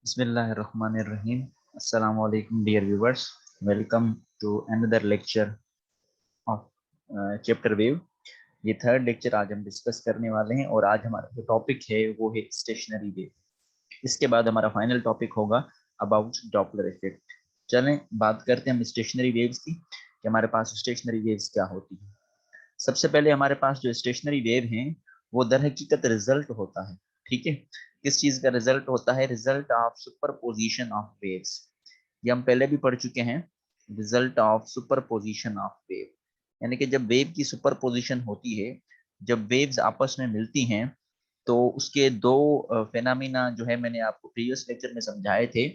Bismillahirrahmanirrahim. Assalamu alaikum dear viewers. Welcome to another lecture of chapter wave. ये third lecture आज हम discuss करने वाले हैं और आज हमारा जो टॉपिक है वो है स्टेशनरी वेव। इसके बाद हमारा फाइनल टॉपिक होगा अबाउट डॉपलर इफेक्ट। चलें बात करते हैं हम स्टेशनरी वेव्स की कि हमारे पास स्टेशनरी वेव्स क्या होती है। सबसे पहले हमारे पास जो स्टेशनरी वेव हैं वो दर हकीकत रिजल्ट होता है। ठीक है, किस चीज का रिजल्ट होता है? Result of superposition of waves. ये हम पहले भी पढ़ चुके हैं। Result of superposition of wave यानी कि जब वेव की सुपरपोजिशन होती है, जब वेव्स आपस में मिलती हैं तो उसके दो फेनामिना जो है मैंने आपको प्रीवियस लेक्चर में समझाए थे।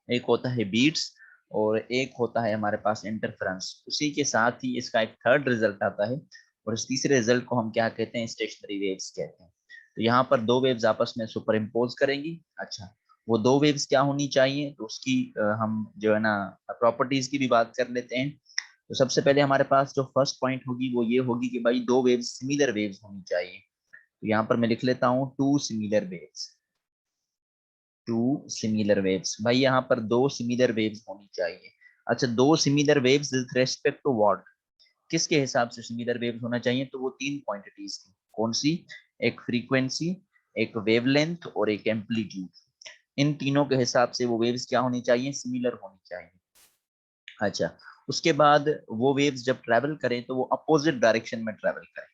एक होता है बीट्स और एक होता है हमारे पास इंटरफेरेंस। उसी के साथ ही इसका एक थर्ड रिजल्ट आता है और इस तीसरे रिजल्ट को हम क्या कहते हैं? स्टेशनरी वेव्स कहते हैं। तो यहाँ पर दो वेव्स आपस में सुपर इम्पोज करेंगी। अच्छा, वो दो वेव्स क्या होनी चाहिए? तो उसकी हम जो है ना प्रॉपर्टीज की भी बात कर लेते हैं। तो सबसे पहले हमारे पास जो फर्स्ट पॉइंट होगी वो ये होगी कि भाई दो वेव्स सिमिलर वेव्स होनी चाहिए। तो यहाँ पर मैं लिख लेता हूँ two similar waves. Two similar waves, भाई यहाँ पर दो सिमिलर वेव्स होनी चाहिए। अच्छा, दो similar waves with respect to what? किसके हिसाब से सिमिलर वेव्स होना चाहिए? तो वो तीन क्वांटिटीज थी। कौन सी? एक फ्रीक्वेंसी, एक वेवलेंथ और एक एम्पलीट्यूड। इन तीनों के हिसाब से वो वेव्स क्या होनी चाहिए? सिमिलर होनी चाहिए। अच्छा, उसके बाद वो वेव्स जब ट्रेवल करें तो वो अपोजिट डायरेक्शन में ट्रेवल करें,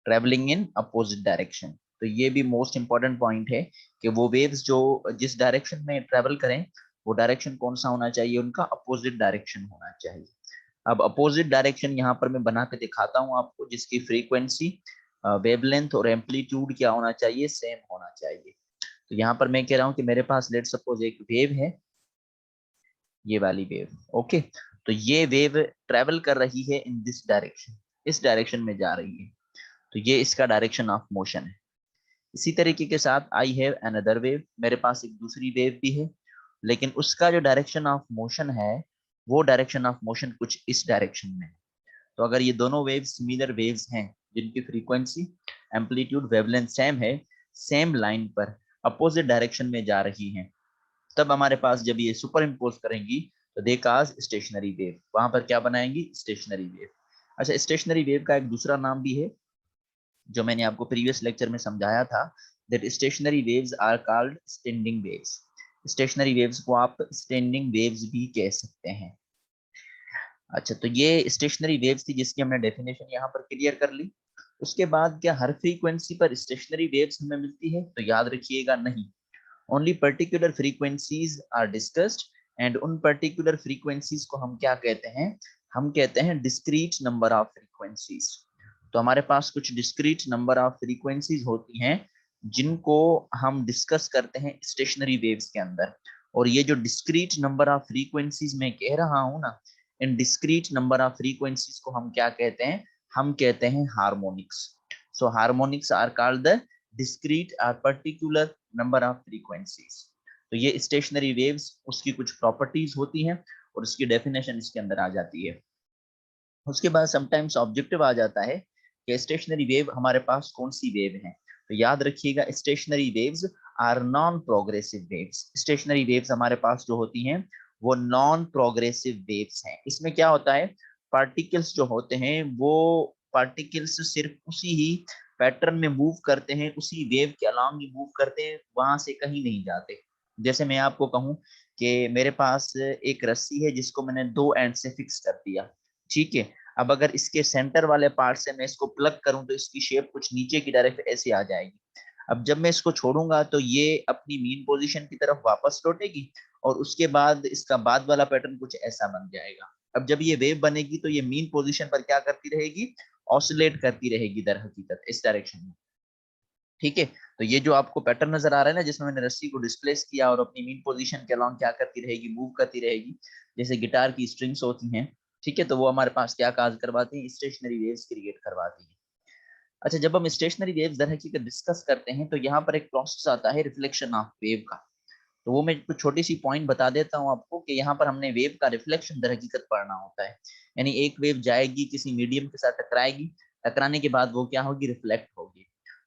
ट्रेवलिंग इन अपोजिट डायरेक्शन। तो ये भी मोस्ट इंपॉर्टेंट पॉइंट है कि वो वेव्स जो जिस डायरेक्शन में ट्रेवल करें वो डायरेक्शन कौन सा होना चाहिए? उनका अपोजिट डायरेक्शन होना चाहिए। अब अपोजिट डायरेक्शन यहाँ पर मैं बना के दिखाता हूँ आपको, जिसकी फ्रीक्वेंसी, वेवलेंथ और एम्पलीट्यूड क्या होना चाहिए? सेम होना चाहिए। तो यहाँ पर मैं कह रहा हूँ कि मेरे पास लेट सपोज एक वेव है, ये वाली वेव। ओके, तो ये वेव ट्रेवल कर रही है इन दिस डायरेक्शन, इस डायरेक्शन में जा रही है। तो ये इसका डायरेक्शन ऑफ मोशन है। इसी तरीके के साथ आई हैव अनदर वेव, मेरे पास एक दूसरी वेव भी है, लेकिन उसका जो डायरेक्शन ऑफ मोशन है वो डायरेक्शन ऑफ मोशन कुछ इस डायरेक्शन में है। तो अगर ये दोनों वेव्स सिमिलर वेव्स हैं जिनकी फ्रीक्वेंसी, एम्पलीट्यूड, वेवलेंथ सेम है, सेम लाइन पर अपोजिट डायरेक्शन में जा रही हैं, तब हमारे पास जब ये सुपर इम्पोज करेंगी तो दे काज स्टेशनरी वेव। वहां पर क्या बनाएंगी? Stationary wave. अच्छा, स्टेशनरी वेव का एक दूसरा नाम भी है जो मैंने आपको प्रीवियस लेक्चर में समझाया था, that stationary waves are called standing waves. Stationary waves को आप स्टैंडिंग वेव्स भी कह सकते हैं। अच्छा, तो ये स्टेशनरी वेव्स थी जिसकी हमने डेफिनेशन यहाँ पर क्लियर कर ली। उसके बाद क्या हर फ्रीक्वेंसी पर स्टेशनरी वेव्स हमें मिलती है? तो याद रखिएगा, नहीं। Only particular frequencies are discussed and उन पर्टिकुलर फ्रीक्वेंसीज को हम क्या कहते हैं? हम कहते हैं डिस्क्रीट नंबर ऑफ फ्रीक्वेंसीज। तो हमारे पास कुछ डिस्क्रीट नंबर ऑफ फ्रीक्वेंसीज होती हैं जिनको हम डिस्कस करते हैं स्टेशनरी वेव्स के अंदर। और ये जो डिस्क्रीट नंबर ऑफ फ्रीक्वेंसीज मैं कह रहा हूं ना, इन डिस्क्रीट नंबर ऑफ फ्रीक्वेंसीज को हम क्या कहते हैं? हम कहते हैं harmonics. So harmonics are called the discrete or particular number of frequencies. तो ये स्टेशनरी वेव्स, उसकी कुछ प्रॉपर्टीज होती हैं और उसकी डेफिनेशन इसके अंदर आ जाती है। उसके बाद समटाइम्स ऑब्जेक्टिव आ जाता है कि स्टेशनरी वेव हमारे पास कौन सी वेव है। तो याद रखिएगा, stationary waves are non progressive waves. Stationary waves हमारे पास जो होती हैं वो नॉन प्रोग्रेसिव वेव्स हैं। इसमें क्या होता है? पार्टिकल्स जो होते हैं वो पार्टिकल्स सिर्फ उसी ही पैटर्न में मूव करते हैं, उसी वेव के अलॉन्ग ही मूव करते हैं, वहां से कहीं नहीं जाते। जैसे मैं आपको कहूं कि मेरे पास एक रस्सी है जिसको मैंने दो एंड से फिक्स कर दिया, ठीक है। अब अगर इसके सेंटर वाले पार्ट से मैं इसको प्लग करूं तो इसकी शेप कुछ नीचे की तरफ ऐसे आ जाएगी। अब जब मैं इसको छोड़ूंगा तो ये अपनी मीन पोजीशन की तरफ वापस लौटेगी और उसके बाद इसका बाद वाला पैटर्न कुछ ऐसा बन जाएगा। अब जब ये वेव बनेगी तो ये मीन पोजीशन पर क्या करती रहेगी? ऑसिलेट करती रहेगी दर हकीकत इस डायरेक्शन में। ठीक है, तो ये जो आपको पैटर्न नजर आ रहा है ना, जिसमें मैंने रस्सी को डिस्प्लेस किया और अपनी मीन पोजीशन के अलॉन्ग क्या करती रहेगी? मूव करती रहेगी, जैसे गिटार की स्ट्रिंग्स होती हैं। ठीक है, तो वो हमारे पास क्या काज करवाती हैं? स्टेशनरी वेव्स क्रिएट करवाती हैं। अच्छा, जब हम स्टेशनरी वेव्स दर हकीकत डिस्कस करते हैं तो यहाँ पर एक प्रोसेस आता है रिफ्लेक्शन ऑफ वेव का। तो वो मैं कुछ छोटी सी पॉइंट बता देता हूँ आपको कि यहाँ पर हमने वेव का रिफ्लेक्शन दर हकीकत पढ़ना होता है। यानी एक वेव जाएगी, किसी मीडियम के साथ टकराएगी, टकराने के बाद वो क्या होगी? रिफ्लेक्ट होगी।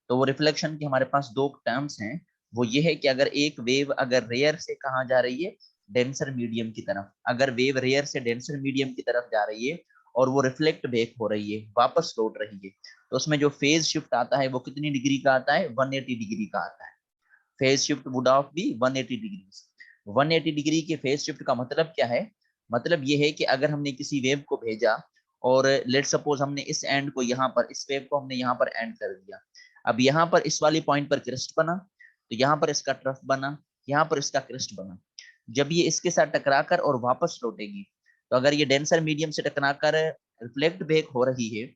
तो वो रिफ्लेक्शन के हमारे पास दो टर्म्स हैं। वो ये है कि अगर एक वेव अगर रेयर से कहाँ जा रही है, डेंसर मीडियम की तरफ, अगर वेव रेयर से डेंसर मीडियम की तरफ जा रही है और वो रिफ्लेक्ट बैक हो रही है, वापस लौट रही है, तो उसमें जो फेज शिफ्ट आता है वो कितनी डिग्री का आता है, 180 डिग्री का आता है। Phase shift would of be 180 degree. 180 degree के फेज शिफ्ट का मतलब क्या है, मतलब ये है कि अगर हमने किसी वेव को भेजा और लेट सपोज हमने इस एंड को यहाँ पर, इस वेव को हमने यहाँ पर एंड कर दिया, अब यहाँ पर इस वाली पॉइंट पर क्रिस्ट बना, तो यहाँ पर इसका ट्रफ बना, यहाँ पर इसका क्रिस्ट बना। जब ये इसके साथ टकराकर और वापस लौटेगी, तो अगर ये डेंसर मीडियम से टकराकर रिफ्लेक्ट बैक हो रही है,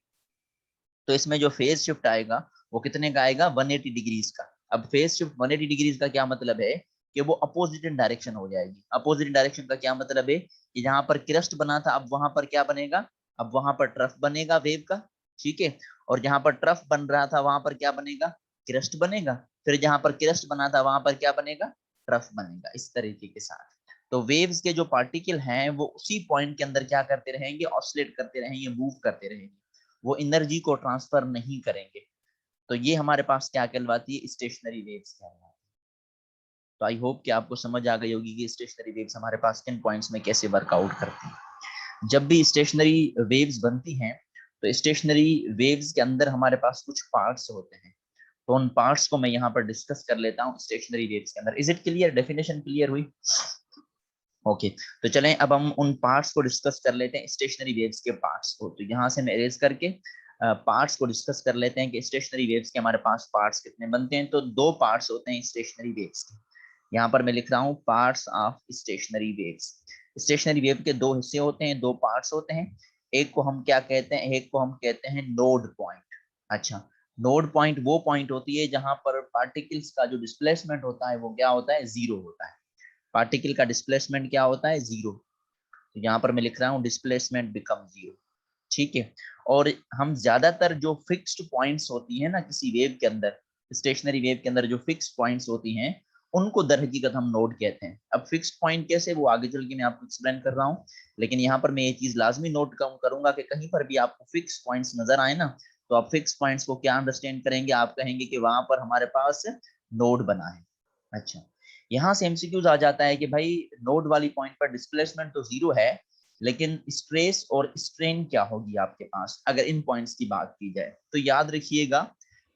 तो इसमें जो फेज शिफ्ट आएगा वो कितने का आएगा, 180 डिग्रीज का। अब फेज शिफ्ट 180 डिग्रीज का क्या मतलब है कि वो अपोजिट डायरेक्शन हो जाएगी। अपोजिट डायरेक्शन का क्या मतलब है कि जहां पर क्रस्ट बना था, अब वहां पर क्या बनेगा, अब वहां पर ट्रफ बनेगा वेव का, ठीक है। और जहां पर ट्रफ बन रहा था वहां पर क्या बनेगा, क्रस्ट बनेगा। फिर जहां पर क्रस्ट बना था वहां पर क्या बनेगा, ट्रफ बनेगा, इस तरीके के साथ। तो वेव्स के जो पार्टिकल हैं वो उसी पॉइंट के अंदर क्या करते रहेंगे, ऑसिलेट करते रहेंगे, मूव करते रहेंगे, वो एनर्जी को ट्रांसफर नहीं करेंगे। तो ये हमारे पास क्या कहलवाती है, स्टेशनरी वेव्स कहलवाती है। तो आई होप कि आपको समझ आ गई होगी कि स्टेशनरी वेव्स हमारे पास किन पॉइंट्स में कैसे वर्कआउट करती हैं। जब भी स्टेशनरी वेव्स बनती हैं, तो स्टेशनरी वेव्स के अंदर हमारे पास कुछ पार्ट्स होते हैं। तो उन पार्ट्स को मैं यहाँ पर डिस्कस कर लेता हूँ स्टेशनरी वेव्स के अंदर। Is it clear, definition clear हुई? ओके तो चलें अब हम उन पार्ट्स को डिस्कस कर लेते हैं, स्टेशनरी वेव्स के पार्ट्स को। तो यहाँ से मैं इरेज करके पार्ट्स को डिस्कस कर लेते हैं कि स्टेशनरी वेव्स के हमारे पास पार्ट्स कितने बनते हैं। तो दो पार्ट्स होते हैं स्टेशनरी वेव्स के। यहाँ पर मैं लिख रहा हूँ parts of stationery waves. Stationary wave के दो हिस्से होते हैं, दो पार्ट्स होते हैं। एक को हम क्या कहते हैं, एक को हम कहते हैं नोड पॉइंट। अच्छा, नोड पॉइंट वो पॉइंट होती है जहां पर पार्टिकल्स का जो डिस्प्लेसमेंट होता है वो क्या होता है, जीरो होता है। पार्टिकल का डिस्प्लेसमेंट क्या होता है, जीरो। तो यहाँ पर मैं लिख रहा हूँ डिस्प्लेसमेंट बिकम जीरो, ठीक है। और हम ज्यादातर जो फिक्स्ड पॉइंट्स होती है ना किसी वेव के अंदर, स्टेशनरी वेव के अंदर जो फिक्स्ड पॉइंट्स होती हैं उनको दर हकीकत हम नोड कहते हैं। अब फिक्स्ड पॉइंट कैसे, वो आगे चल के मैं आपको एक्सप्लेन कर रहा हूँ, लेकिन यहाँ पर मैं ये चीज लाजमी नोट करूंगा कि कहीं पर भी आपको फिक्स पॉइंट्स नजर आए ना, तो आप फिक्स पॉइंट्स को क्या अंडरस्टैंड करेंगे, आप कहेंगे कि वहां पर हमारे पास नोड बना है। अच्छा, यहाँ से एमसीक्यूज आ जाता है कि भाई नोड वाली पॉइंट पर डिस्प्लेसमेंट तो जीरो है, लेकिन स्ट्रेस और स्ट्रेन क्या होगी आपके पास अगर इन पॉइंट्स की बात की जाए। तो याद रखिएगा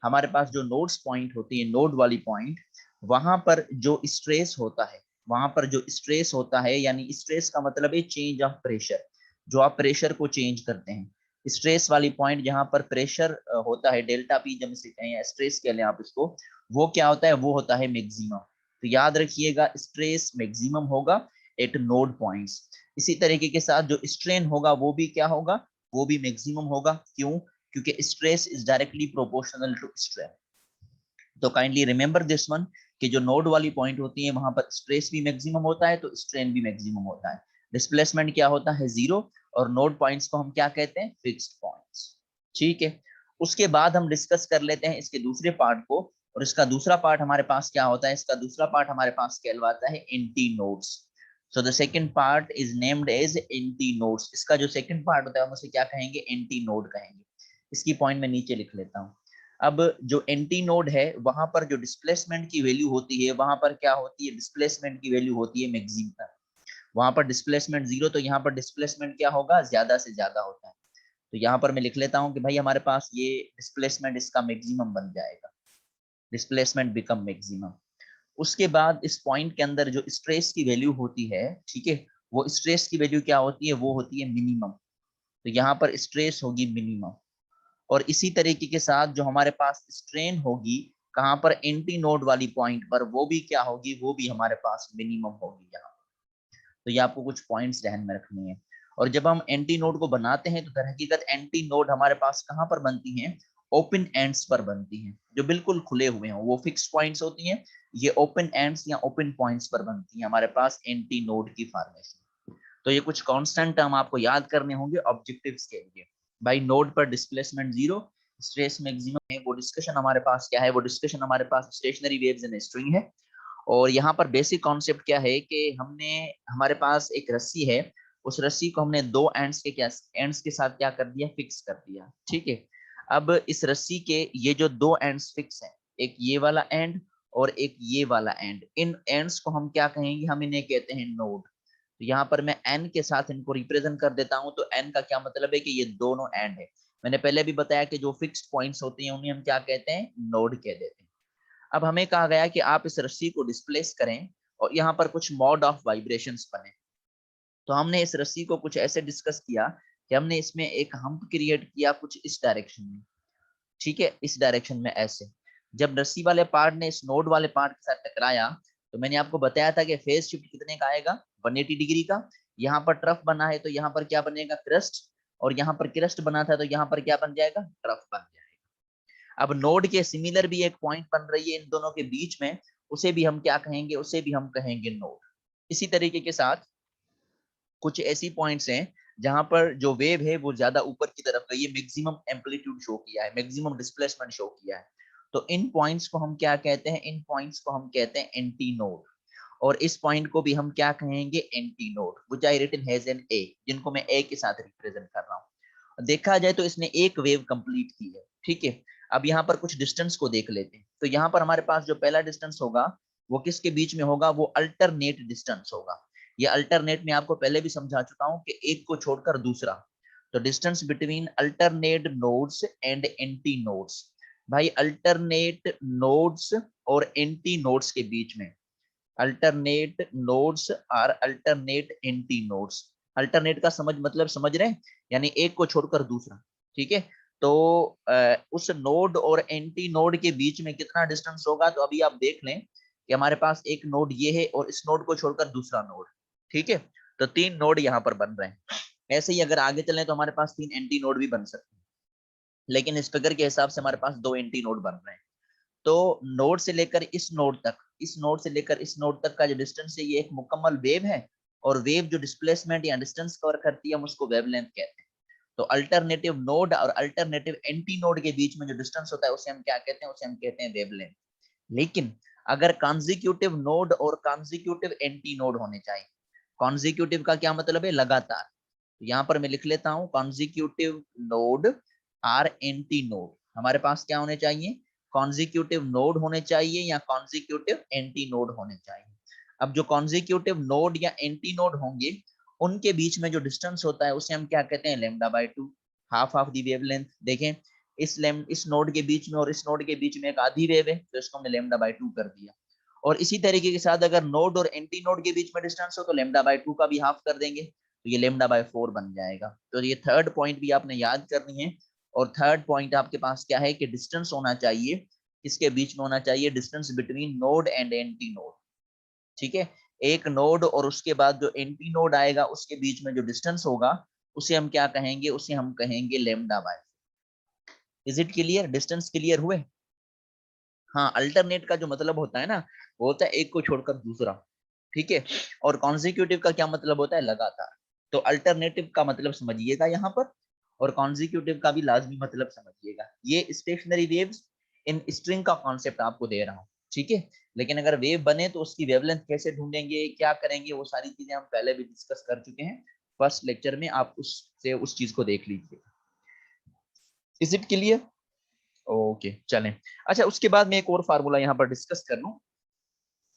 हमारे पास जो नोड्स पॉइंट होती है, नोड वाली पॉइंट, वहां पर जो स्ट्रेस होता है, वहां पर जो स्ट्रेस होता है, यानी स्ट्रेस का मतलब है चेंज ऑफ प्रेशर, जो आप प्रेशर को चेंज करते हैं। स्ट्रेस वाली पॉइंट जहां पर प्रेशर होता है डेल्टा पी जब इसे कहें या स्ट्रेस कह लें आप इसको, वो क्या होता है, वो होता है मैक्सिमम। तो याद रखिएगा स्ट्रेस मैक्सिमम होगा एट नोड पॉइंट्स। इसी तरीके के साथ जो स्ट्रेन होगा वो भी क्या होगा, वो भी मैक्सिमम होगा। क्यों? क्योंकि stress is directly proportional to strain. तो काइंडली रिमेंबर दिस वन कि जो नोड वाली पॉइंट होती है वहां पर स्ट्रेस भी मैक्सिमम होता है तो स्ट्रेन भी मैक्सिमम होता है। डिस्प्लेसमेंट क्या होता है, जीरो। और नोड पॉइंट्स को हम क्या कहते हैं, फिक्स्ड पॉइंट्स, ठीक है। उसके बाद हम डिस्कस कर लेते हैं इसके दूसरे पार्ट को। और इसका दूसरा पार्ट हमारे पास क्या होता है, इसका दूसरा पार्ट हमारे पास कहलवाता है anti nodes. So the second part is named as anti nodes. इसका जो सेकंड पार्ट होता है हम उसे क्या कहेंगे, एंटी नोड कहेंगे। इसकी पॉइंट मैं नीचे लिख लेता हूँ। अब जो एंटी नोड है वहां पर जो डिस्प्लेसमेंट की वैल्यू होती है, वहां पर क्या होती है, डिस्प्लेसमेंट की वैल्यू होती है मैक्सिमम। वहां पर डिस्प्लेसमेंट जीरो, तो यहाँ पर डिस्प्लेसमेंट क्या होगा, ज्यादा से ज्यादा होता है। तो यहाँ पर मैं लिख लेता हूँ कि भाई हमारे पास ये डिस्प्लेसमेंट इसका मैक्सिमम बन जाएगा, डिस्प्लेसमेंट बिकम मैक्सिमम। उसके बाद इस पॉइंट के अंदर जो स्ट्रेस की वैल्यू होती है, ठीक है, वो स्ट्रेस की वैल्यू क्या होती है, वो होती है मिनिमम। तो यहाँ पर स्ट्रेस होगी मिनिमम। और इसी तरीके के साथ जो हमारे पास स्ट्रेन होगी कहाँ पर, एंटी नोड वाली पॉइंट पर, वो भी क्या होगी, वो भी हमारे पास मिनिमम होगी यहाँ। तो ये आपको कुछ पॉइंट्स ध्यान में रखनी है। और जब हम एंटी नोड को बनाते हैं तो दर हकीकत एंटी नोड हमारे पास कहाँ पर बनती हैं, ओपन एंड्स पर बनती हैं, जो बिल्कुल खुले हुए हों, वो फिक्स पॉइंट्स होती हैं। ये ओपन एंड्स या ओपन पॉइंट्स पर बनती हैं हमारे पास एंटी नोड की फॉर्मेशन। तो ये कुछ कांस्टेंट टर्म आपको याद करने होंगे ऑब्जेक्टिव्स के लिए। भाई नोड पर डिस्प्लेसमेंट जीरो, स्ट्रेस मैक्सिमम है, वो डिस्कशन हमारे पास क्या है, वो डिस्कशन हमारे पास स्टेशनरी वेव्स इन स्ट्रिंग है। और यहाँ पर बेसिक कॉन्सेप्ट क्या है कि हमने, हमारे पास एक रस्सी है, उस रस्सी को हमने दो एंड्स के साथ क्या कर दिया, फिक्स कर दिया, ठीक है। अब इस रस्सी के ये जो दो एंड्स फिक्स हैं, एक ये वाला एंड और एक ये वाला एंड। इन एंड्स को हम क्या कहेंगे, हम इन्हें कहते हैं नोड। तो यहाँ पर मैं एन के साथ इनको रिप्रेजेंट कर देता हूँ। तो एन का क्या मतलब है कि ये दोनों एंड है। मैंने पहले भी बताया कि जो फिक्स्ड पॉइंट्स होती हैं उन्हें हम क्या कहते हैं, नोड कह देते हैं। अब हमें कहा गया कि आप इस रस्सी को डिस्प्लेस करें और यहाँ पर कुछ मोड ऑफ वाइब्रेशंस बने। तो हमने इस रस्सी को कुछ ऐसे डिस्कस किया कि हमने इसमें एक हम्प क्रिएट किया कुछ इस डायरेक्शन में, ठीक है, इस डायरेक्शन में ऐसे। जब रस्सी वाले पार्ट ने इस नोड वाले पार्ट के साथ टकराया तो मैंने आपको बताया था कि फेज शिफ्ट कितने का आएगा, 180 डिग्री का। यहाँ पर ट्रफ बना है तो यहाँ पर क्या बनेगा, क्रस्ट। और यहाँ पर क्रस्ट बना था तो यहाँ पर क्या बन जाएगा, ट्रफ बन जाएगा। अब नोड के सिमिलर भी एक पॉइंट बन रही है इन दोनों के बीच में, उसे भी हम क्या कहेंगे, उसे भी हम कहेंगे नोड। इसी तरीके के साथ कुछ ऐसी पॉइंट्स हैं जहां पर जो वेव है वो ज्यादा ऊपर की तरफ गई है, मैक्सिमम एम्पलीट्यूड शो किया है, मैक्सिमम डिस्प्लेसमेंट शो किया है। तो इन पॉइंट्स को हम क्या कहते हैं, इन पॉइंट्स को हम कहते हैं एंटी नोड। और इस पॉइंट को भी हम क्या कहेंगे, anti node, which I written has N A, जिनको मैं ए के साथ रिप्रेजेंट कर रहा हूँ। देखा जाए तो इसने एक वेव कंप्लीट की है, ठीक है। अब यहाँ पर कुछ डिस्टेंस को देख लेते हैं। तो यहाँ पर हमारे पास जो पहला डिस्टेंस होगा वो किसके बीच में होगा, वो अल्टरनेट डिस्टेंस होगा। ये अल्टरनेट में आपको पहले भी समझा चुका हूं कि एक को छोड़कर दूसरा। तो distance between alternate nodes and anti nodes. भाई अल्टरनेट नोड्स और एंटी नोड्स के बीच में, अल्टरनेट नोड्स और अल्टरनेट एंटी नोड्स। अल्टरनेट का समझ मतलब समझ रहे हैं, यानी एक को छोड़कर दूसरा, ठीक है। तो उस नोड और एंटी नोड के बीच में कितना डिस्टेंस होगा, तो अभी आप देख लें कि हमारे पास एक नोड ये है और इस नोड को छोड़कर दूसरा नोड, ठीक है। तो 3 नोड यहाँ पर बन रहे हैं। ऐसे ही अगर आगे चलें तो हमारे पास 3 एंटी नोड भी बन सकते हैं, लेकिन इस फिगर के हिसाब से हमारे पास 2 एंटी नोड बन रहे हैं। तो नोड से लेकर इस नोड तक, इस नोड से लेकर इस नोड तक का जो डिस्टेंस है ये एक मुकम्मल वेव है। और वेव जो डिस्प्लेसमेंट या डिस्टेंस कवर करती है हम उसको वेवलेंथ कहते हैं। तो अल्टरनेटिव नोड और अल्टरनेटिव एंटी नोड के बीच में जो डिस्टेंस होता है उसे हम क्या कहते हैं, उसे हम कहते हैं वेवलेंथ। लेकिन अगर कॉन्जिक्यूटिव नोड और कॉन्जिक्यूटिव एंटी नोड होने चाहिए। कॉन्जिक्यूटिव का क्या मतलब है, लगातार। तो यहाँ पर मैं लिख लेता हूँ consecutive node or anti node. हमारे पास क्या होने चाहिए, कॉन्जिक्यूटिव नोड होने चाहिए या कॉन्जिक्यूटिव एंटी नोड होने चाहिए। अब जो कॉन्जिक्यूटिव नोड या एंटी नोड होंगे उनके बीच में जो डिस्टेंस होता है उसे हम क्या कहते हैं, lambda by 2, half of the wavelength. देखें इस नोड के बीच में और इस नोड के बीच में एक आधी वेव है तो इसको हमने लैम्डा बाय 2 कर दिया। और इसी तरीके के साथ अगर नोड और एंटी नोड के बीच में डिस्टेंस हो तो लैम्डा बाय 2 का भी हाफ कर देंगे तो ये लैम्डा बाय 4 बन जाएगा। तो ये थर्ड पॉइंट भी आपने याद करनी है। और थर्ड पॉइंट आपके पास क्या है कि डिस्टेंस होना चाहिए, किसके बीच में होना चाहिए, distance between node and anti node, ठीक है। एक नोड और उसके बाद जो एंटी नोड आएगा उसके बीच में जो डिस्टेंस होगा उसे हम क्या कहेंगे, उसे हम कहेंगे lambda by. Is it clear, distance clear हुए। हाँ, अल्टरनेट का जो मतलब होता है ना वो होता है एक को छोड़कर दूसरा, ठीक है। और कॉन्जिक्यूटिव का क्या मतलब होता है, लगातार। तो अल्टरनेटिव का मतलब समझिएगा यहाँ पर, और कॉन्जिक्यूटिव का भी लाजमी मतलब समझिएगा। ये स्टेशनरी वेव्स इन स्ट्रिंग का कॉन्सेप्ट आपको दे रहा हूँ, ठीक है। लेकिन अगर वेव बने तो उसकी वेवलेंथ कैसे ढूंढेंगे, क्या करेंगे, वो सारी चीजें हम पहले भी डिस्कस कर चुके हैं फर्स्ट लेक्चर में। आप उससे उस चीज को देख लीजिए। इज इट क्लियर, ओके चलें। अच्छा, उसके बाद में एक और फार्मूला यहाँ पर डिस्कस कर लूं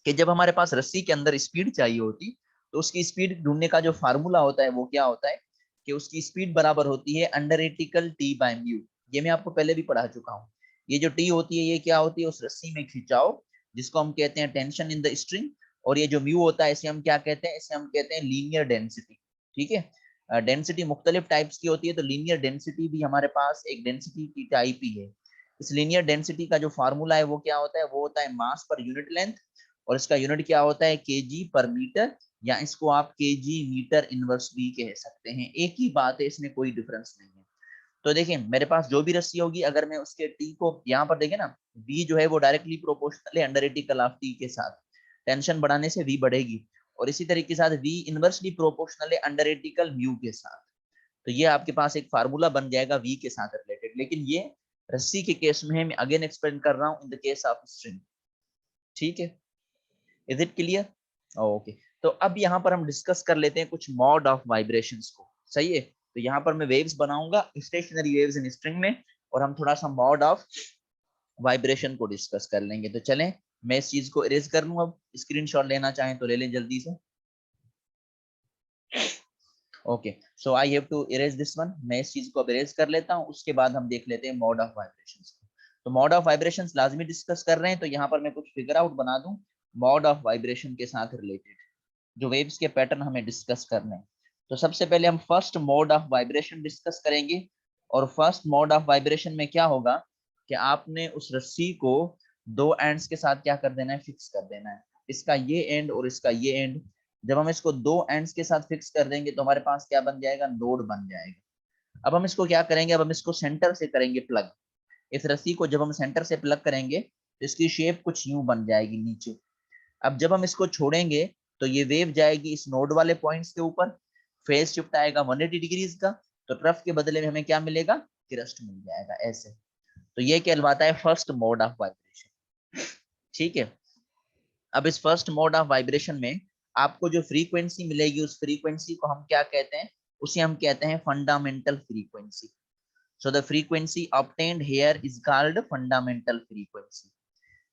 कि जब हमारे पास रस्सी के अंदर स्पीड चाहिए होती तो उसकी स्पीड ढूंढने का जो फार्मूला होता है वो क्या होता है कि उसकी स्पीड बराबर होती है अंडरएटिकल टी बाय म्यू। ये मैं आपको पहले भी पढ़ा चुका हूँ। ये जो टी होती है ये क्या होती है, उस रस्सी में खिंचाव, जिसको हम कहते हैं टेंशन इन द स्ट्रिंग। और ये जो म्यू होता है इसे हम क्या कहते हैं, इसे हम कहते हैं लीनियर डेंसिटी, ठीक है। डेंसिटी मुख्तलिफ टाइप्स की होती है तो लीनियर डेंसिटी भी हमारे पास एक डेंसिटी की टाइप ही है। इस लीनियर डेंसिटी का जो फार्मूला है वो क्या होता है, वो होता है मास पर यूनिट लेंथ। और इसका यूनिट क्या होता है, केजी पर मीटर, या इसको आप केजी मीटर इनवर्स भी कह सकते हैं। एक ही बात है, इसमें कोई डिफरेंस नहीं है। तो देखिए मेरे पास जो भी रस्सी होगी अगर मैं उसके टी को यहाँ पर देखें ना, वी जो है वो डायरेक्टली प्रोपोर्शनल है अंडरएटिकल ऑफ टी के साथ। टेंशन बढ़ाने से वी बढ़ेगी। और इसी तरीके के साथ वी इनवर्सली प्रोपोर्शनल है अंडरएटिकल म्यू के साथ। तो ये आपके पास एक फार्मूला बन जाएगा वी के साथ रिलेटेड। लेकिन ये रस्सी के केस में है, मैं अगेन एक्सप्लेन कर रहा हूँ in the case of string, ठीक है। Is it clear, okay. तो अब यहाँ पर हम डिस्कस कर लेते हैं कुछ मॉड ऑफ वाइब्रेशंस को, सही है। तो यहाँ पर मैं वेव्स बनाऊंगा, स्टेशनरी वेव्स इन स्ट्रिंग में, और हम थोड़ा सा मॉड ऑफ वाइब्रेशन को डिस्कस कर लेंगे। तो चलें मैं इस चीज को इरेज कर लूं, अब स्क्रीनशॉट लेना चाहें तो ले लें जल्दी से। Okay, so I have to erase this one. मैं इस चीज को अब इरेज कर लेता हूं, उसके बाद हम देख लेते हैं मोड ऑफ वाइब्रेशंस। तो मोड ऑफ वाइब्रेशंस लाजमी डिस्कस कर रहे हैं, तो यहाँ पर मैं कुछ फिगर आउट बना दूं मोड ऑफ वाइब्रेशन के साथ रिलेटेड, जो वेव्स के पैटर्न हमें डिस्कस करने हैं। तो सबसे पहले हम first mode of vibration discuss करेंगे। और फर्स्ट मोड ऑफ वाइब्रेशन में क्या होगा कि आपने उस रस्सी को दो एंड्स के साथ क्या कर देना है, फिक्स कर देना है। इसका ये एंड और इसका ये एंड, जब हम इसको दो एंड्स के साथ फिक्स कर देंगे तो हमारे पास क्या बन जाएगा, नोड बन जाएगा। अब हम इसको क्या करेंगे, अब हम इसको सेंटर से करेंगे प्लग। इस रस्सी को जब हम सेंटर से प्लग करेंगे तो इसकी शेप कुछ यूं बन जाएगी नीचे। अब जब हम इसको छोड़ेंगे तो ये वेव जाएगी इस नोड वाले पॉइंट्स के ऊपर, फेज शिफ्ट आएगा 180 डिग्रीज का, तो ट्रफ के बदले में हमें क्या मिलेगा, क्रस्ट मिल जाएगा ऐसे। तो ये कहलाता है फर्स्ट मोड ऑफ वाइब्रेशन। ठीक है, अब इस फर्स्ट मोड ऑफ वाइब्रेशन में आपको जो फ्रीक्वेंसी मिलेगी उस फ्रीक्वेंसी को हम क्या कहते हैं, उसे हम कहते हैं fundamental frequency. So the frequency obtained here is called fundamental frequency.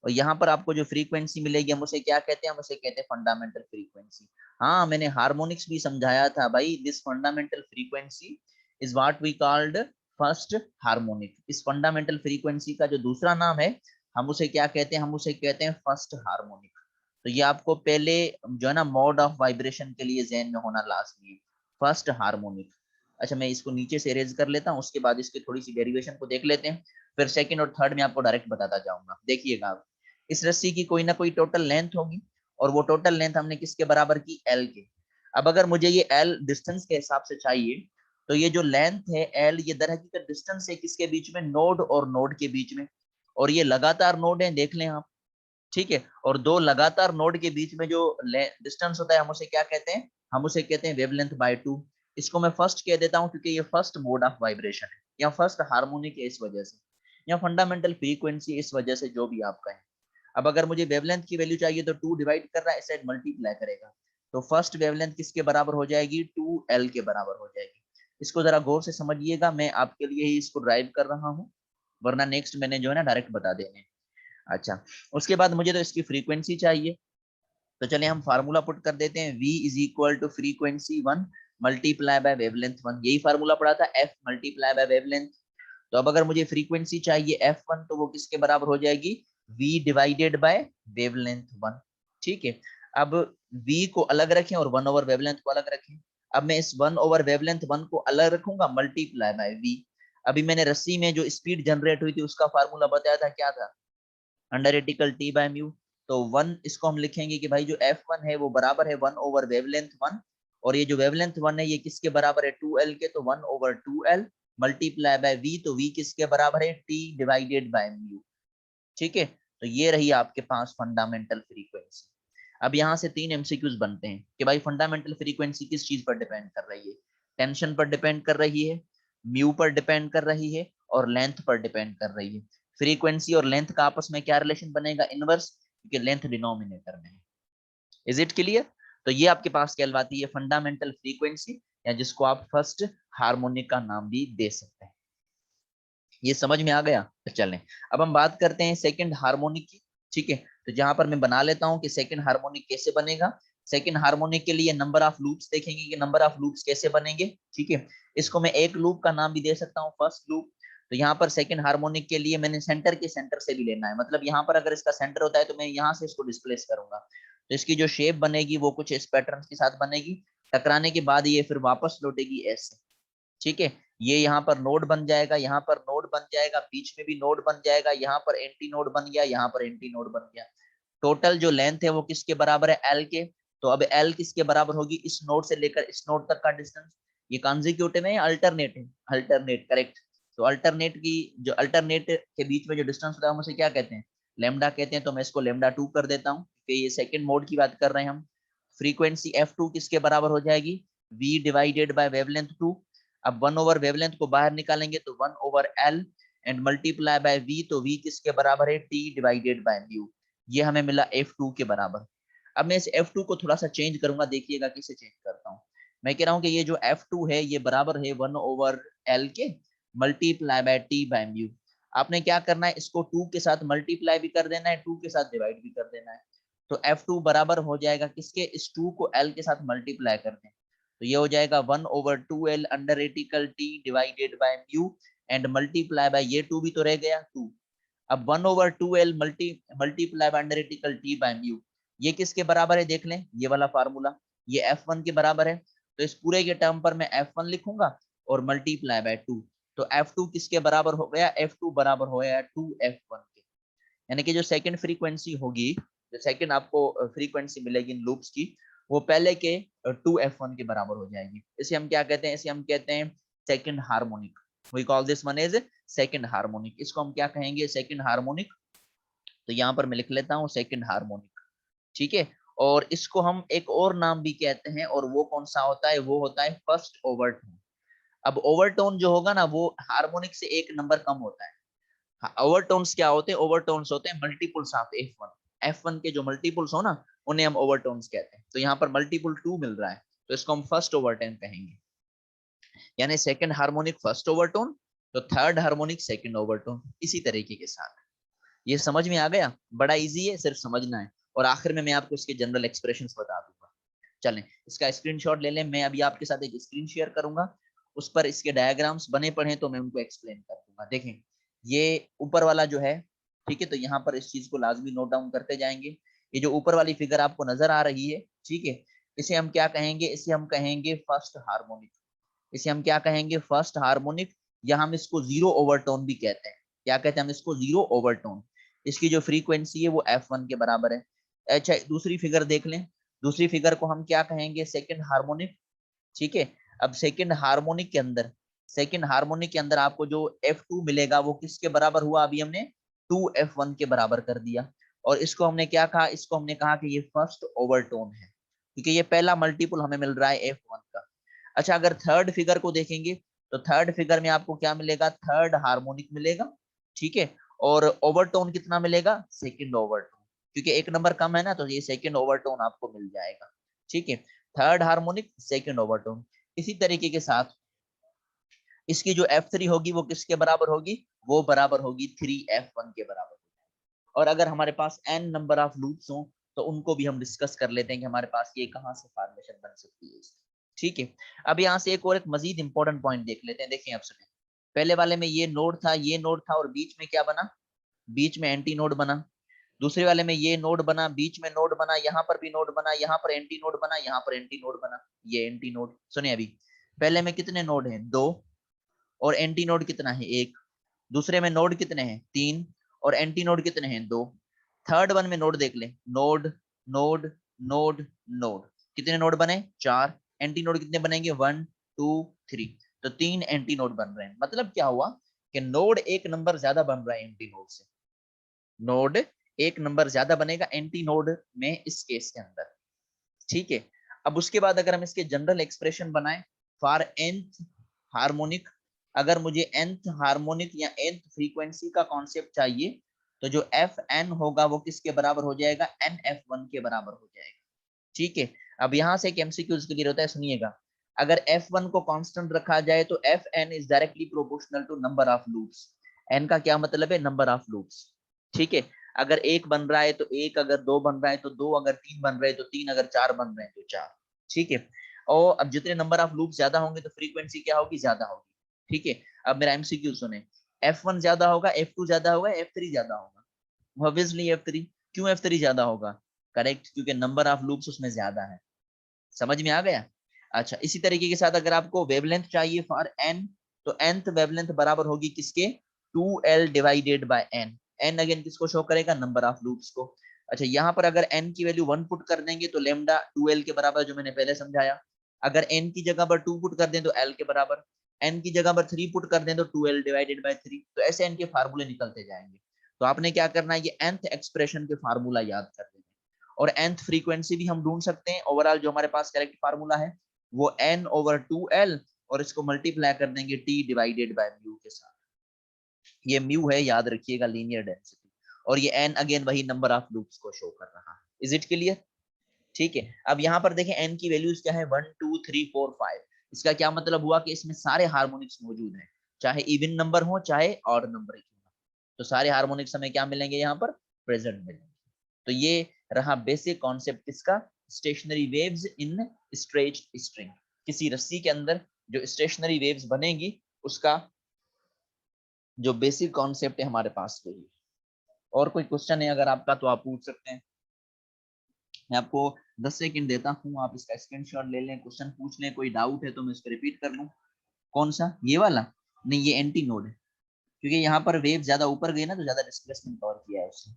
और यहाँ पर आपको जो फ्रीक्वेंसी मिलेगी हम उसे क्या कहते हैं, हम उसे कहते हैं फंडामेंटल फ्रीक्वेंसी। हाँ, मैंने हार्मोनिक्स भी समझाया था भाई। This fundamental frequency is what we called first harmonic. इस फंडामेंटल फ्रीक्वेंसी का जो दूसरा नाम है हम उसे क्या कहते हैं, हम उसे कहते हैं फर्स्ट हार्मोनिक। तो ये आपको पहले जो है ना मोड ऑफ वाइब्रेशन के लिए ज़हन में होना लाजमी है, फर्स्ट हार्मोनिक। अच्छा, मैं इसको नीचे से इरेज कर लेता हूँ, उसके बाद इसकी थोड़ी सी डेरिवेशन को देख लेते हैं, फिर सेकंड और थर्ड में आपको डायरेक्ट बताता जाऊंगा। देखिएगा आप, इस रस्सी की कोई ना कोई टोटल लेंथ होगी, और वो टोटल लेंथ हमने किसके बराबर की, एल के। अब अगर मुझे ये एल डिस्टेंस के हिसाब से चाहिए, तो ये जो लेंथ है एल, ये दर हकीकत डिस्टेंस है किसके बीच में, नोड और नोड के बीच में। और ये लगातार नोड है, देख लें आप। ठीक है, और दो लगातार नोड के बीच में जो डिस्टेंस होता है हम उसे क्या कहते हैं, हम उसे कहते हैं वेवलेंथ बाय टू। इसको मैं फर्स्ट कह देता हूं क्योंकि ये फर्स्ट मोड ऑफ वाइब्रेशन है, या फर्स्ट हार्मोनिक है इस वजह से, या फंडामेंटल फ्रीक्वेंसी इस वजह से, जो भी आप कहें। अब अगर मुझे वेवलेंथ की वैल्यू चाहिए तो 2 डिवाइड कर रहा है, इस साइड मल्टीप्लाई करेगा, तो फर्स्ट वेवलेंथ किसके बराबर हो जाएगी, 2l के बराबर हो जाएगी। इसको जरा गौर से समझिएगा, मैं आपके लिए ही इसको ड्राइव कर रहा हूँ, वरना नेक्स्ट मैंने जो है ना डायरेक्ट बता देने। अच्छा, उसके बाद मुझे तो इसकी फ्रीक्वेंसी चाहिए, तो चलिए हम फार्मूला पुट कर देते हैं। v is equal to frequency 1 multiply by wavelength 1। यही फार्मूला पड़ा था, f मल्टीप्लाई बाय वेवलेंथ। तो अब अगर मुझे फ्रीक्वेंसी चाहिए f1, तो वो किसके बराबर हो जाएगी, v डिवाइडेड बाय वेवलेंथ 1। ठीक है, अब v को अलग रखें और 1 ओवर वेवलेंथ को अलग रखें। अब मैं इस 1 ओवर वेवलेंथ 1 को अलग रखूंगा, मल्टीप्लाई बाय v। अभी मैंने रस्सी में जो स्पीड जनरेट हुई थी उसका फार्मूला बताया था, क्या था, अंडर एटिकल टी बाय म्यू। तो 1 इसको हम लिखेंगे कि भाई जो f1 है वो बराबर है 1 ओवर वेवलेंथ 1, और ये जो वेवलेंथ 1 है ये किसके बराबर है, 2l के, तो 1 over 2l multiply by v, तो v किसके बराबर है, t डिवाइडेड बाय म्यू। ठीक है, तो ये रही आपके पास फंडामेंटल फ्रीक्वेंसी। अब यहाँ से 3 एमसीक्यूज बनते हैं कि भाई फंडामेंटल फ्रीक्वेंसी किस चीज पर डिपेंड कर रही है, टेंशन पर डिपेंड कर रही है, म्यू पर डिपेंड कर रही है, और लेंथ पर डिपेंड कर रही है। फ्रीक्वेंसी और लेंथ का आपस में क्या रिलेशन बनेगा, इनवर्स, क्योंकि लेंथ डिनोमिनेटर में है। Is it clear? तो ये आपके पास कहलाती है फंडामेंटल फ्रीक्वेंसी, या जिसको आप फर्स्ट हार्मोनिक का नाम भी दे सकते हैं। ये समझ में आ गया? तो चलें अब हम बात करते हैं सेकंड हार्मोनिक की। ठीक है, तो जहां पर मैं बना लेता हूं कि सेकंड हार्मोनिक कैसे बनेगा। सेकंड हार्मोनिक के लिए नंबर ऑफ लूप्स देखेंगे कि नंबर ऑफ लूप्स कैसे बनेंगे। ठीक है, इसको मैं एक लूप का नाम भी दे सकता हूँ, फर्स्ट लूप। तो यहाँ पर सेकंड हार्मोनिक के लिए मैंने सेंटर के सेंटर से भी लेना है, मतलब यहाँ पर अगर इसका सेंटर होता है तो मैं यहाँ से इसको डिस्प्लेस करूंगा, तो इसकी जो शेप बनेगी वो कुछ इस पैटर्न के साथ बनेगी। टकराने के बाद ये फिर वापस लौटेगी ऐसे। ठीक है, ये यहाँ पर नोड बन जाएगा, यहाँ पर नोड बन जाएगा, बीच में भी नोड बन जाएगा, यहाँ पर एंटी नोड बन गया, यहाँ पर एंटी नोड बन गया। टोटल जो लेंथ है वो किसके बराबर है, एल के। तो अब एल किसके बराबर होगी, इस नोड से लेकर इस नोड तक का डिस्टेंस। ये कॉन्जिक्यूटिव है या अल्टरनेट है, अल्टरनेट, करेक्ट। तो अल्टरनेट की जो अल्टरनेट के बीच में जो डिस्टेंस होता है हम उसे क्या कहते हैं, लेमडा कहते हैं। तो मैं इसको लेमडा 2 कर देता हूँ क्योंकि ये सेकंड मोड की बात कर रहे हैं हम। फ्रीक्वेंसी f2 किसके बराबर हो जाएगी, v डिवाइडेड बाय वेवलेंथ 2। अब 1 ओवर वेवलेंथ को बाहर निकालेंगे तो 1 over l and multiply by v, तो v किसके बराबर है, t डिवाइडेड बाय म्यू। ये हमें मिला f2 के बराबर। अब मैं इस f2 को थोड़ा सा चेंज करूंगा, देखिएगा कैसे चेंज करता हूँ। मैं कह रहा हूँ कि ये जो f2 है ये बराबर है 1 ओवर l के multiply by t by mu. आपने क्या करना है, इसको 2 के साथ मल्टीप्लाई भी कर देना है, 2 के साथ डिवाइड भी कर देना है। तो F2 बराबर हो जाएगा किसके, इस 2 को L के साथ मल्टीप्लाई कर दें तो ये हो जाएगा 1/2L under reticle T divided by mu and multiply by ये 2 भी तो रह गया 2। अब 1/2L multiply by under reticle T by mu ये किसके बराबर है देख लें, ये वाला फार्मूला ये F1 के बराबर है। तो इस पूरे के टर्म पर मैं F1 लिखूंगा और मल्टीप्लाई बाय 2। तो F2 किसके बराबर हो गया, F2 बराबर हो गया 2F1 के। यानी कि जो सेकंड फ्रीक्वेंसी होगी, जो सेकंड आपको फ्रीक्वेंसी मिलेगी इन लूप्स की, वो पहले के 2F1 के बराबर हो जाएगी। इसे हम क्या कहते हैं, इसे हम कहते हैं second harmonic. We call this one as second harmonic. इसको हम क्या कहेंगे, सेकंड हार्मोनिक। तो यहाँ पर मैं लिख लेता हूँ सेकंड हार्मोनिक, ठीक है। और इसको हम एक और नाम भी कहते हैं, और वो कौन सा होता है, वो होता है फर्स्ट ओवरटोन। अब ओवरटोन जो होगा ना वो हार्मोनिक से एक नंबर कम होता है। ओवरटोन्स क्या होते हैं, ओवरटोन्स होते हैं मल्टीपल्स ऑफ F1। F1 के जो मल्टीपल्स हो ना उन्हें हम ओवरटोन्स कहते हैं। तो यहाँ पर मल्टीपल 2 मिल रहा है तो इसको हम फर्स्ट ओवरटोन कहेंगे, यानी सेकंड हार्मोनिक फर्स्ट ओवरटोन, तो थर्ड हार्मोनिक सेकंड ओवरटोन, इसी तरीके के साथ। ये समझ में आ गया, बड़ा इजी है, सिर्फ समझना है। और आखिर में मैं आपको इसके जनरल एक्सप्रेशंस बता दूंगा। चलें इसका स्क्रीनशॉट ले लें, मैं अभी आपके साथ एक स्क्रीन शेयर करूंगा, उस पर इसके डायग्राम्स बने पड़े तो मैं उनको एक्सप्लेन कर दूंगा। देखें ये ऊपर वाला जो है, ठीक है, तो यहाँ पर इस चीज को लाजमी नोट डाउन करते जाएंगे। ये जो ऊपर वाली फिगर आपको नजर आ रही है, ठीक है, इसे हम क्या कहेंगे, इसे हम कहेंगे फर्स्ट हार्मोनिक। इसे हम क्या कहेंगे, फर्स्ट हार्मोनिक, या हम इसको जीरो ओवरटोन भी कहते हैं। क्या कहते हैं हम इसको, जीरो ओवरटोन। इसकी जो फ्रीक्वेंसी है वो F1 के बराबर है। अच्छा दूसरी फिगर देख लें, दूसरी फिगर को हम क्या कहेंगे, सेकंड हार्मोनिक, ठीक है। अब सेकंड हार्मोनिक के अंदर, सेकंड हार्मोनिक के अंदर आपको जो F2 मिलेगा वो किसके बराबर हुआ, अभी हमने 2F1 के बराबर कर दिया। और इसको हमने क्या कहा, इसको हमने कहा कि ये फर्स्ट ओवरटोन है, क्योंकि ये पहला मल्टीपल हमें मिल रहा है F1 का। अच्छा अगर थर्ड फिगर को देखेंगे तो थर्ड फिगर में आपको क्या मिलेगा, थर्ड हार्मोनिक मिलेगा, ठीक है। और ओवरटोन कितना मिलेगा, सेकंड ओवरटोन, क्योंकि एक नंबर कम है ना तो ये सेकंड ओवरटोन आपको मिल जाएगा, ठीक है। Third harmonic second overtone. इसी तरीके के साथ इसकी जो F3 होगी वो किसके बराबर होगी, वो बराबर होगी 3F1 के बराबर। और अगर हमारे पास n नंबर ऑफ लूप्स हो तो उनको भी हम डिस्कस कर लेते हैं कि हमारे पास ये कहां से फॉर्मेशन बन सकती है, ठीक है। अब यहाँ से एक और एक मजीद इंपॉर्टेंट पॉइंट देख लेते हैं। देखिए आप सुने, पहले वाले में ये नोड था, ये नोड था, और बीच में क्या बना, बीच में एंटी नोड बना। दूसरे वाले में ये नोड बना, बीच में नोड बना, यहाँ पर भी नोड बना, यहाँ पर एंटी नोड बना, यहाँ पर एंटी नोड बना, ये एंटी नोड। सुनिए अभी पहले में कितने नोड हैं, 2, और एंटी नोड कितना है, 1। दूसरे में नोड कितने हैं, 3, और एंटी नोड कितने हैं, 2। थर्ड वन में नोड देख ले, नोड नोड नोड नोड, कितने नोड बने, 4। एंटी नोड कितने बनेंगे, 1 2 3। तो 3 एंटी नोड बन रहे हैं। मतलब क्या हुआ कि नोड एक नंबर ज्यादा बन रहा है एंटी नोड से, नोड एक नंबर ज्यादा बनेगा एंटी नोड में इस केस के अंदर, ठीक है। अब उसके बाद अगर हम इसके जनरल एक्सप्रेशन बनाएं फॉर nth हार्मोनिक, अगर मुझे nth हार्मोनिक या nth फ्रीक्वेंसी का कॉन्सेप्ट चाहिए तो जो Fn होगा वो किसके बराबर हो जाएगा, NF1 के बराबर हो जाएगा, ठीक है। अब यहाँ से एक एमसीक्यूज क्लियर होता है, सुनिएगा। अगर F1 को कांस्टेंट रखा जाए तो Fn is directly proportional to number of loops. n का क्या मतलब है, नंबर ऑफ लूप्स, ठीक है। अगर एक बन रहा है तो एक, अगर दो बन रहा है तो दो, अगर तीन बन रहे हैं तो तीन, अगर चार बन रहे हैं तो चार, ठीक है। और अब जितने नंबर ऑफ लूप ज्यादा होंगे तो फ्रीक्वेंसी क्या होगी, ज्यादा होगी, ठीक है। अब मेरा एमसीक्यू सुने, F1 ज्यादा होगा, F2 ज्यादा होगा, F3 ज्यादा होगा। Obviously F3। क्यों F3 ज्यादा होगा, करेक्ट, क्योंकि नंबर ऑफ लूप्स उसमें ज्यादा है। समझ में आ गया। अच्छा इसी तरीके के साथ अगर आपको वेवलेंथ चाहिए फॉर n, तो nth वेवलेंथ बराबर होगी किसके, 2l divided by n। n again किसको शो करेगा, नंबर ऑफ लूप्स को। अच्छा यहाँ पर अगर n की वैल्यू 1 पुट कर देंगे तो लेमडा 2l के बराबर, जो मैंने पहले समझाया। अगर n की जगह पर 2 पुट कर दें तो l के बराबर, n की जगह पर 3 पुट कर दें तो 2l डिवाइडेड बाय 3। तो ऐसे n के फार्मूले निकलते जाएंगे। तो आपने क्या करना है, ये nth एक्सप्रेशन के फार्मूला याद कर देना, और nth फ्रीक्वेंसी भी हम ढूंढ सकते हैं। ओवरऑल जो हमारे पास करेक्ट फार्मूला है वो n/2l, और इसको मल्टीप्लाई कर देंगे t डिवाइडेड बाय म्यू के साथ। ये म्यू है, याद रखिएगा, लीनियर डेंसिटी, और ये n अगेन वही नंबर ऑफ लूप्स को शो कर रहा है। इज इट क्लियर, ठीक है। अब यहाँ पर देखें n की वैल्यूज क्या है, 1 2 3 4 5। इसका क्या मतलब हुआ कि इसमें सारे हार्मोनिक्स मौजूद हैं, चाहे इवन नंबर हो चाहे ऑड नंबर हो। तो सारे हार्मोनिक्स हमें क्या मिलेंगे यहाँ पर, प्रेजेंट मिलेंगे। तो ये रहा बेसिक कॉन्सेप्ट इसका, स्टेशनरी वेव्स इन स्ट्रेच्ड स्ट्रिंग। किसी रस्सी के अंदर जो स्टेशनरी वेव्स बनेगी उसका जो बेसिक कॉन्सेप्ट है हमारे पास वही। और कोई क्वेश्चन है अगर आपका तो आप पूछ सकते हैं। मैं आपको 10 सेकंड देता हूँ, आप इसका स्क्रीनशॉट ले लें, क्वेश्चन पूछ लें, कोई डाउट है तो मैं इसको रिपीट कर लूँ। कौन सा, ये वाला? नहीं, ये एंटी नोड है, क्योंकि यहाँ पर वेव ज्यादा ऊपर गई ना तो ज्यादा डिस्प्लेसमेंट कवर किया है उसने।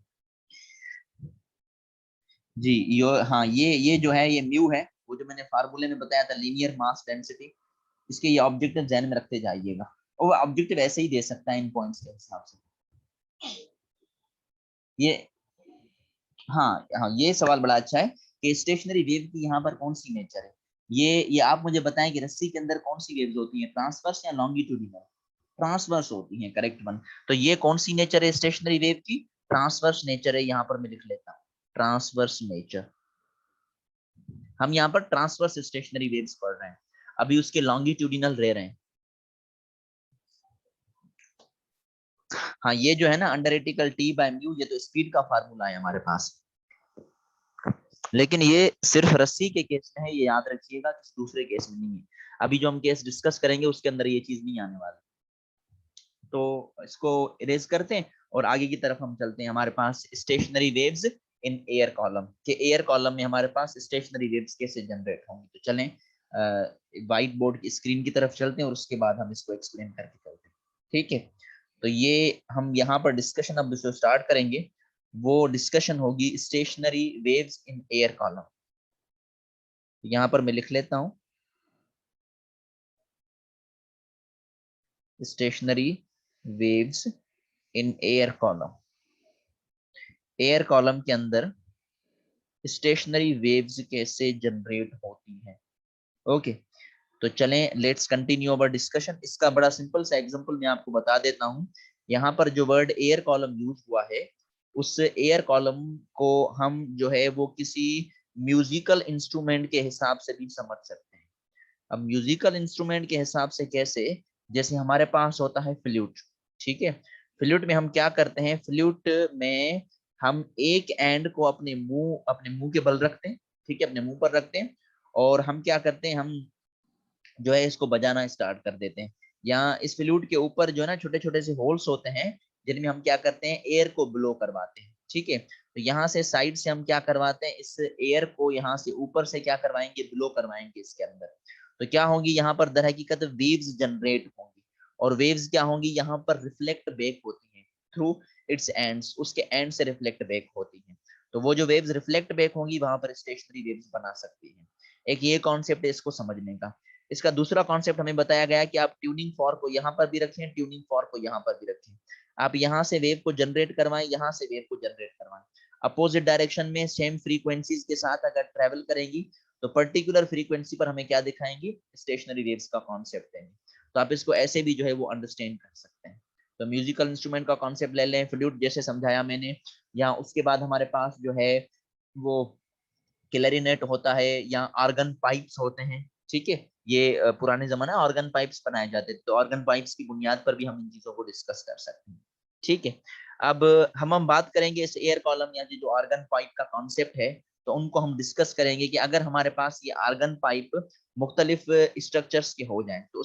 जी यो, हाँ ये जो है ये म्यू है, वो जो मैंने फार्मूले में बताया था, लीनियर मास डेंसिटी। इसके ये ऑब्जेक्टिव ध्यान में रखते जाइएगा, और ऑब्जेक्टिव ऐसे ही दे सकता है इन पॉइंट्स के हिसाब से। ये हाँ हाँ, ये सवाल बड़ा अच्छा है कि स्टेशनरी वेव की यहाँ पर कौन सी नेचर है। ये आप मुझे बताएं कि रस्सी के अंदर कौन सी वेव्स होती हैं, ट्रांसवर्स या लॉन्गिट्यूडिनल? ट्रांसवर्स होती हैं, करेक्ट वन। तो ये कौन सी नेचर है स्टेशनरी वेव की, ट्रांसवर्स नेचर है, यहाँ पर मैं लिख लेता हूँ ट्रांसवर्स नेचर। हम यहाँ पर ट्रांसवर्स स्टेशनरी वेव्स पढ़ रहे हैं, अभी उसके लॉन्गिट्यूडिनल रह रहे हैं। हाँ ये जो है ना अंडर एटिकल टी बाय म्यू, ये तो स्पीड का फार्मूला है हमारे पास, लेकिन ये सिर्फ रस्सी के केस में है, ये याद रखिएगा, किसी दूसरे केस में नहीं है। अभी जो हम केस डिस्कस करेंगे उसके अंदर ये चीज नहीं आने वाली। तो इसको इरेज करते हैं और आगे की तरफ हम चलते हैं। हमारे पास stationary waves in air column, के एयर कॉलम में हमारे पास स्टेशनरी वेव्स कैसे जनरेट होंगी। तो चलें व्हाइट बोर्ड की स्क्रीन की तरफ चलते हैं और उसके बाद हम इसको एक्सप्लेन करके चलते हैं, ठीक है। तो ये हम यहाँ पर डिस्कशन अब जो स्टार्ट करेंगे वो डिस्कशन होगी stationery waves in air column. यहाँ पर मैं लिख लेता हूँ stationery waves in air column. Air column के अंदर स्टेशनरी वेव्स कैसे जनरेट होती हैं। ओके, तो चलें लेट्स कंटिन्यू अवर डिस्कशन। इसका बड़ा सिंपल सा एग्जांपल मैं आपको बता देता हूं। यहाँ पर जो वर्ड एयर कॉलम यूज हुआ है, उस एयर कॉलम को हम जो है वो किसी म्यूजिकल इंस्ट्रूमेंट के हिसाब से भी समझ सकते हैं। अब म्यूजिकल इंस्ट्रूमेंट के हिसाब से कैसे, जैसे हमारे पास होता है फ्लूट, ठीक है। फ्लूट में हम क्या करते हैं, फ्लूट में हम एक एंड को अपने मुंह के बल रखते हैं, ठीक है, अपने मुंह पर रखते हैं, और हम क्या करते हैं, हम जो है इसको बजाना स्टार्ट कर देते हैं। यहाँ इस फ्लूट के ऊपर जो है ना छोटे छोटे से होल्स होते हैं, जिनमें हम क्या करते हैं, एयर को ब्लो करवाते हैं, ठीक है। तो यहाँ से साइड से हम क्या करवाते हैं, इस एयर को यहाँ से ऊपर से क्या करवाएंगे, ब्लो करवाएंगे इसके अंदर। तो क्या होगी, यहाँ पर दर हकीकत वेव्स जनरेट होंगी, और वेव्स क्या होंगी, यहाँ पर रिफ्लेक्ट बैक होती है थ्रू इट्स एंड्स, उसके एंड से रिफ्लेक्ट बैक होती है। तो वो जो वेव्स रिफ्लेक्ट बैक होंगी वहां पर स्टेशनरी वेव्स बना सकती है। एक ये कॉन्सेप्ट है इसको समझने का। इसका दूसरा कॉन्सेप्ट हमें बताया गया कि आप ट्यूनिंग फॉर्क को यहाँ पर भी रखें, ट्यूनिंग फॉर्क को यहाँ पर भी रखें। आप यहाँ से वेव को जनरेट करवाएं, यहाँ से वेव को जनरेट करवाएं, अपोजिट डायरेक्शन में सेम फ्रीक्वेंसीज के साथ अगर ट्रेवल करेंगी तो पर्टिकुलर फ्रीक्वेंसी पर हमें क्या दिखाएंगी, स्टेशनरी वेव्स का कॉन्सेप्ट देंगे। तो आप इसको ऐसे भी जो है वो अंडरस्टैंड कर सकते हैं। तो म्यूजिकल इंस्ट्रूमेंट का कॉन्सेप्ट ले लें, फ्लूट जैसे समझाया मैंने। यहाँ उसके बाद हमारे पास जो है वो क्लैरिनेट होता है या ऑर्गन पाइप्स होते हैं, ठीक है। ये पुराने जमाने ऑर्गन पाइप्स बनाए जाते थे, तो ऑर्गन पाइप्स की बुनियाद पर भी हम इन चीजों को डिस्कस कर सकते हैं, ठीक है। अब हम बात करेंगे इस एयर कॉलम या जो ऑर्गन पाइप का कॉन्सेप्ट है, तो उनको हम डिस्कस करेंगे कि अगर हमारे पास ये ऑर्गन पाइप मुख्तलिफ स्ट्रक्चर्स के हो जाएं तो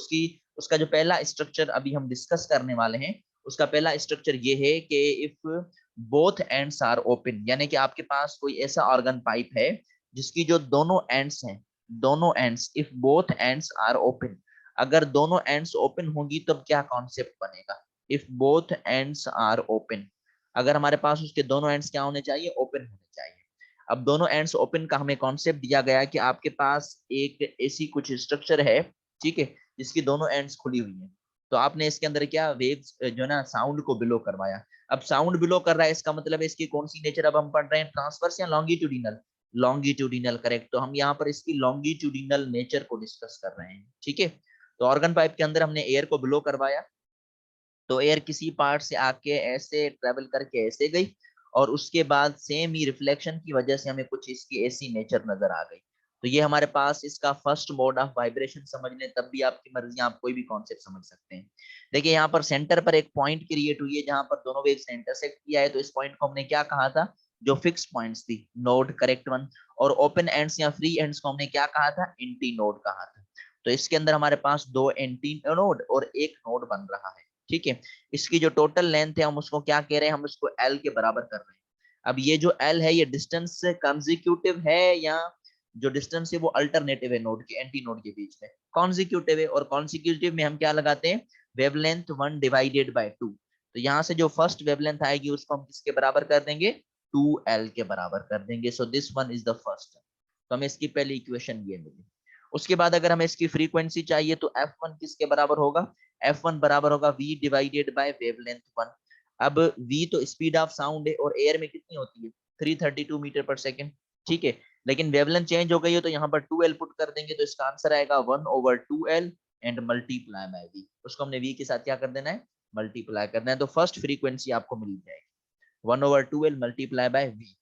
उसका जो पहला स्ट्रक्चर अभी हम डिस्कस करने वाले हैं, उसका पहला स्ट्रक्चर ये है कि if both ends are open, यानी कि आपके पास कोई ऐसा ऑर्गन पाइप है जिसकी जो दोनों एंड्स हैं, दोनों ends, if both ends are open, अगर दोनों एंड्स ओपन होंगी तब क्या कॉन्सेप्ट बनेगा, if both ends are open. अगर हमारे पास उसके दोनों एंड्स क्या होने चाहिए, ओपन होने चाहिए। अब दोनों एंड्स ओपन का हमें कॉन्सेप्ट दिया गया कि आपके पास एक ऐसी कुछ स्ट्रक्चर है, ठीक है, जिसकी दोनों एंड्स खुली हुई है। तो आपने इसके अंदर क्या वेव्स जो ना साउंड को बिलो करवाया। अब साउंड बिलो कर रहा है, इसका मतलब है इसकी कौन सी नेचर अब हम पढ़ रहे हैं, ट्रांसवर्स या लॉन्गिट्यूडिनल, लॉन्गिट्यूडिनल, करेक्ट। तो हम यहाँ पर इसकी लॉन्गिट्यूडिनल नेचर को डिस्कस कर रहे हैं, ठीक है। तो ऑर्गन पाइप के अंदर हमने एयर को ब्लो करवाया, तो एयर किसी पार्ट से आके ऐसे ट्रेवल करके ऐसे गई, और उसके बाद सेम ही रिफ्लेक्शन की वजह से हमें कुछ इसकी ऐसी नेचर नजर आ गई। तो ये हमारे पास इसका फर्स्ट मोड ऑफ वाइब्रेशन समझ लें, तब भी आपकी मर्जी, आप कोई भी कॉन्सेप्ट समझ सकते हैं। देखिए यहाँ पर सेंटर पर एक पॉइंट क्रिएट हुई है जहां पर दोनों वेव्स ने इंटरसेक्ट किया है, तो इस पॉइंट को हमने क्या कहा था, जो फिक्स पॉइंट्स थी, नोड, करेक्ट वन। और ओपन एंड्स या फ्री एंड्स को हमने क्या कहा था, एंटी नोड कहा था। तो इसके अंदर हमारे पास दो एंटी नोड और एक नोड बन रहा है, ठीक है। इसकी जो टोटल लेंथ है हम उसको क्या कह रहे हैं, हम उसको एल के बराबर कर रहे हैं। अब ये जो एल है ये डिस्टेंस कंसेक्यूटिव है या जो डिस्टेंस है वो अल्टरनेटिव है नोड के, एंटी नोड के बीच में, कॉन्जिक्यूटिव है। और कॉन्जिक्यूटिव में हम क्या लगाते हैं, वेवलेंथ 1 डिवाइडेड बाय 2। तो यहाँ से जो फर्स्ट वेवलेंथ आएगी उसको हम किसके बराबर कर देंगे, 2l के बराबर कर देंगे। So this one is the first. तो हमें इसकी पहली इक्वेशन ये मिली। उसके बाद अगर हमें इसकी फ्रीक्वेंसी चाहिए तो f1 किसके बराबर होगा, f1 बराबर होगा v डिवाइडेड बाय वेवलेंथ 1। अब v तो स्पीड ऑफ साउंड है और एयर में कितनी होती है, 332 मीटर पर सेकेंड, ठीक है। लेकिन वेवलेंथ चेंज हो गई है तो यहाँ पर 2l पुट कर देंगे, तो इसका आंसर आएगा 1/2l and multiply by v। उसको हमने v के साथ क्या कर देना है, मल्टीप्लाई करना है। तो फर्स्ट फ्रीक्वेंसी आपको मिल जाएगी 1/2l मल्टीप्लाई बाय v।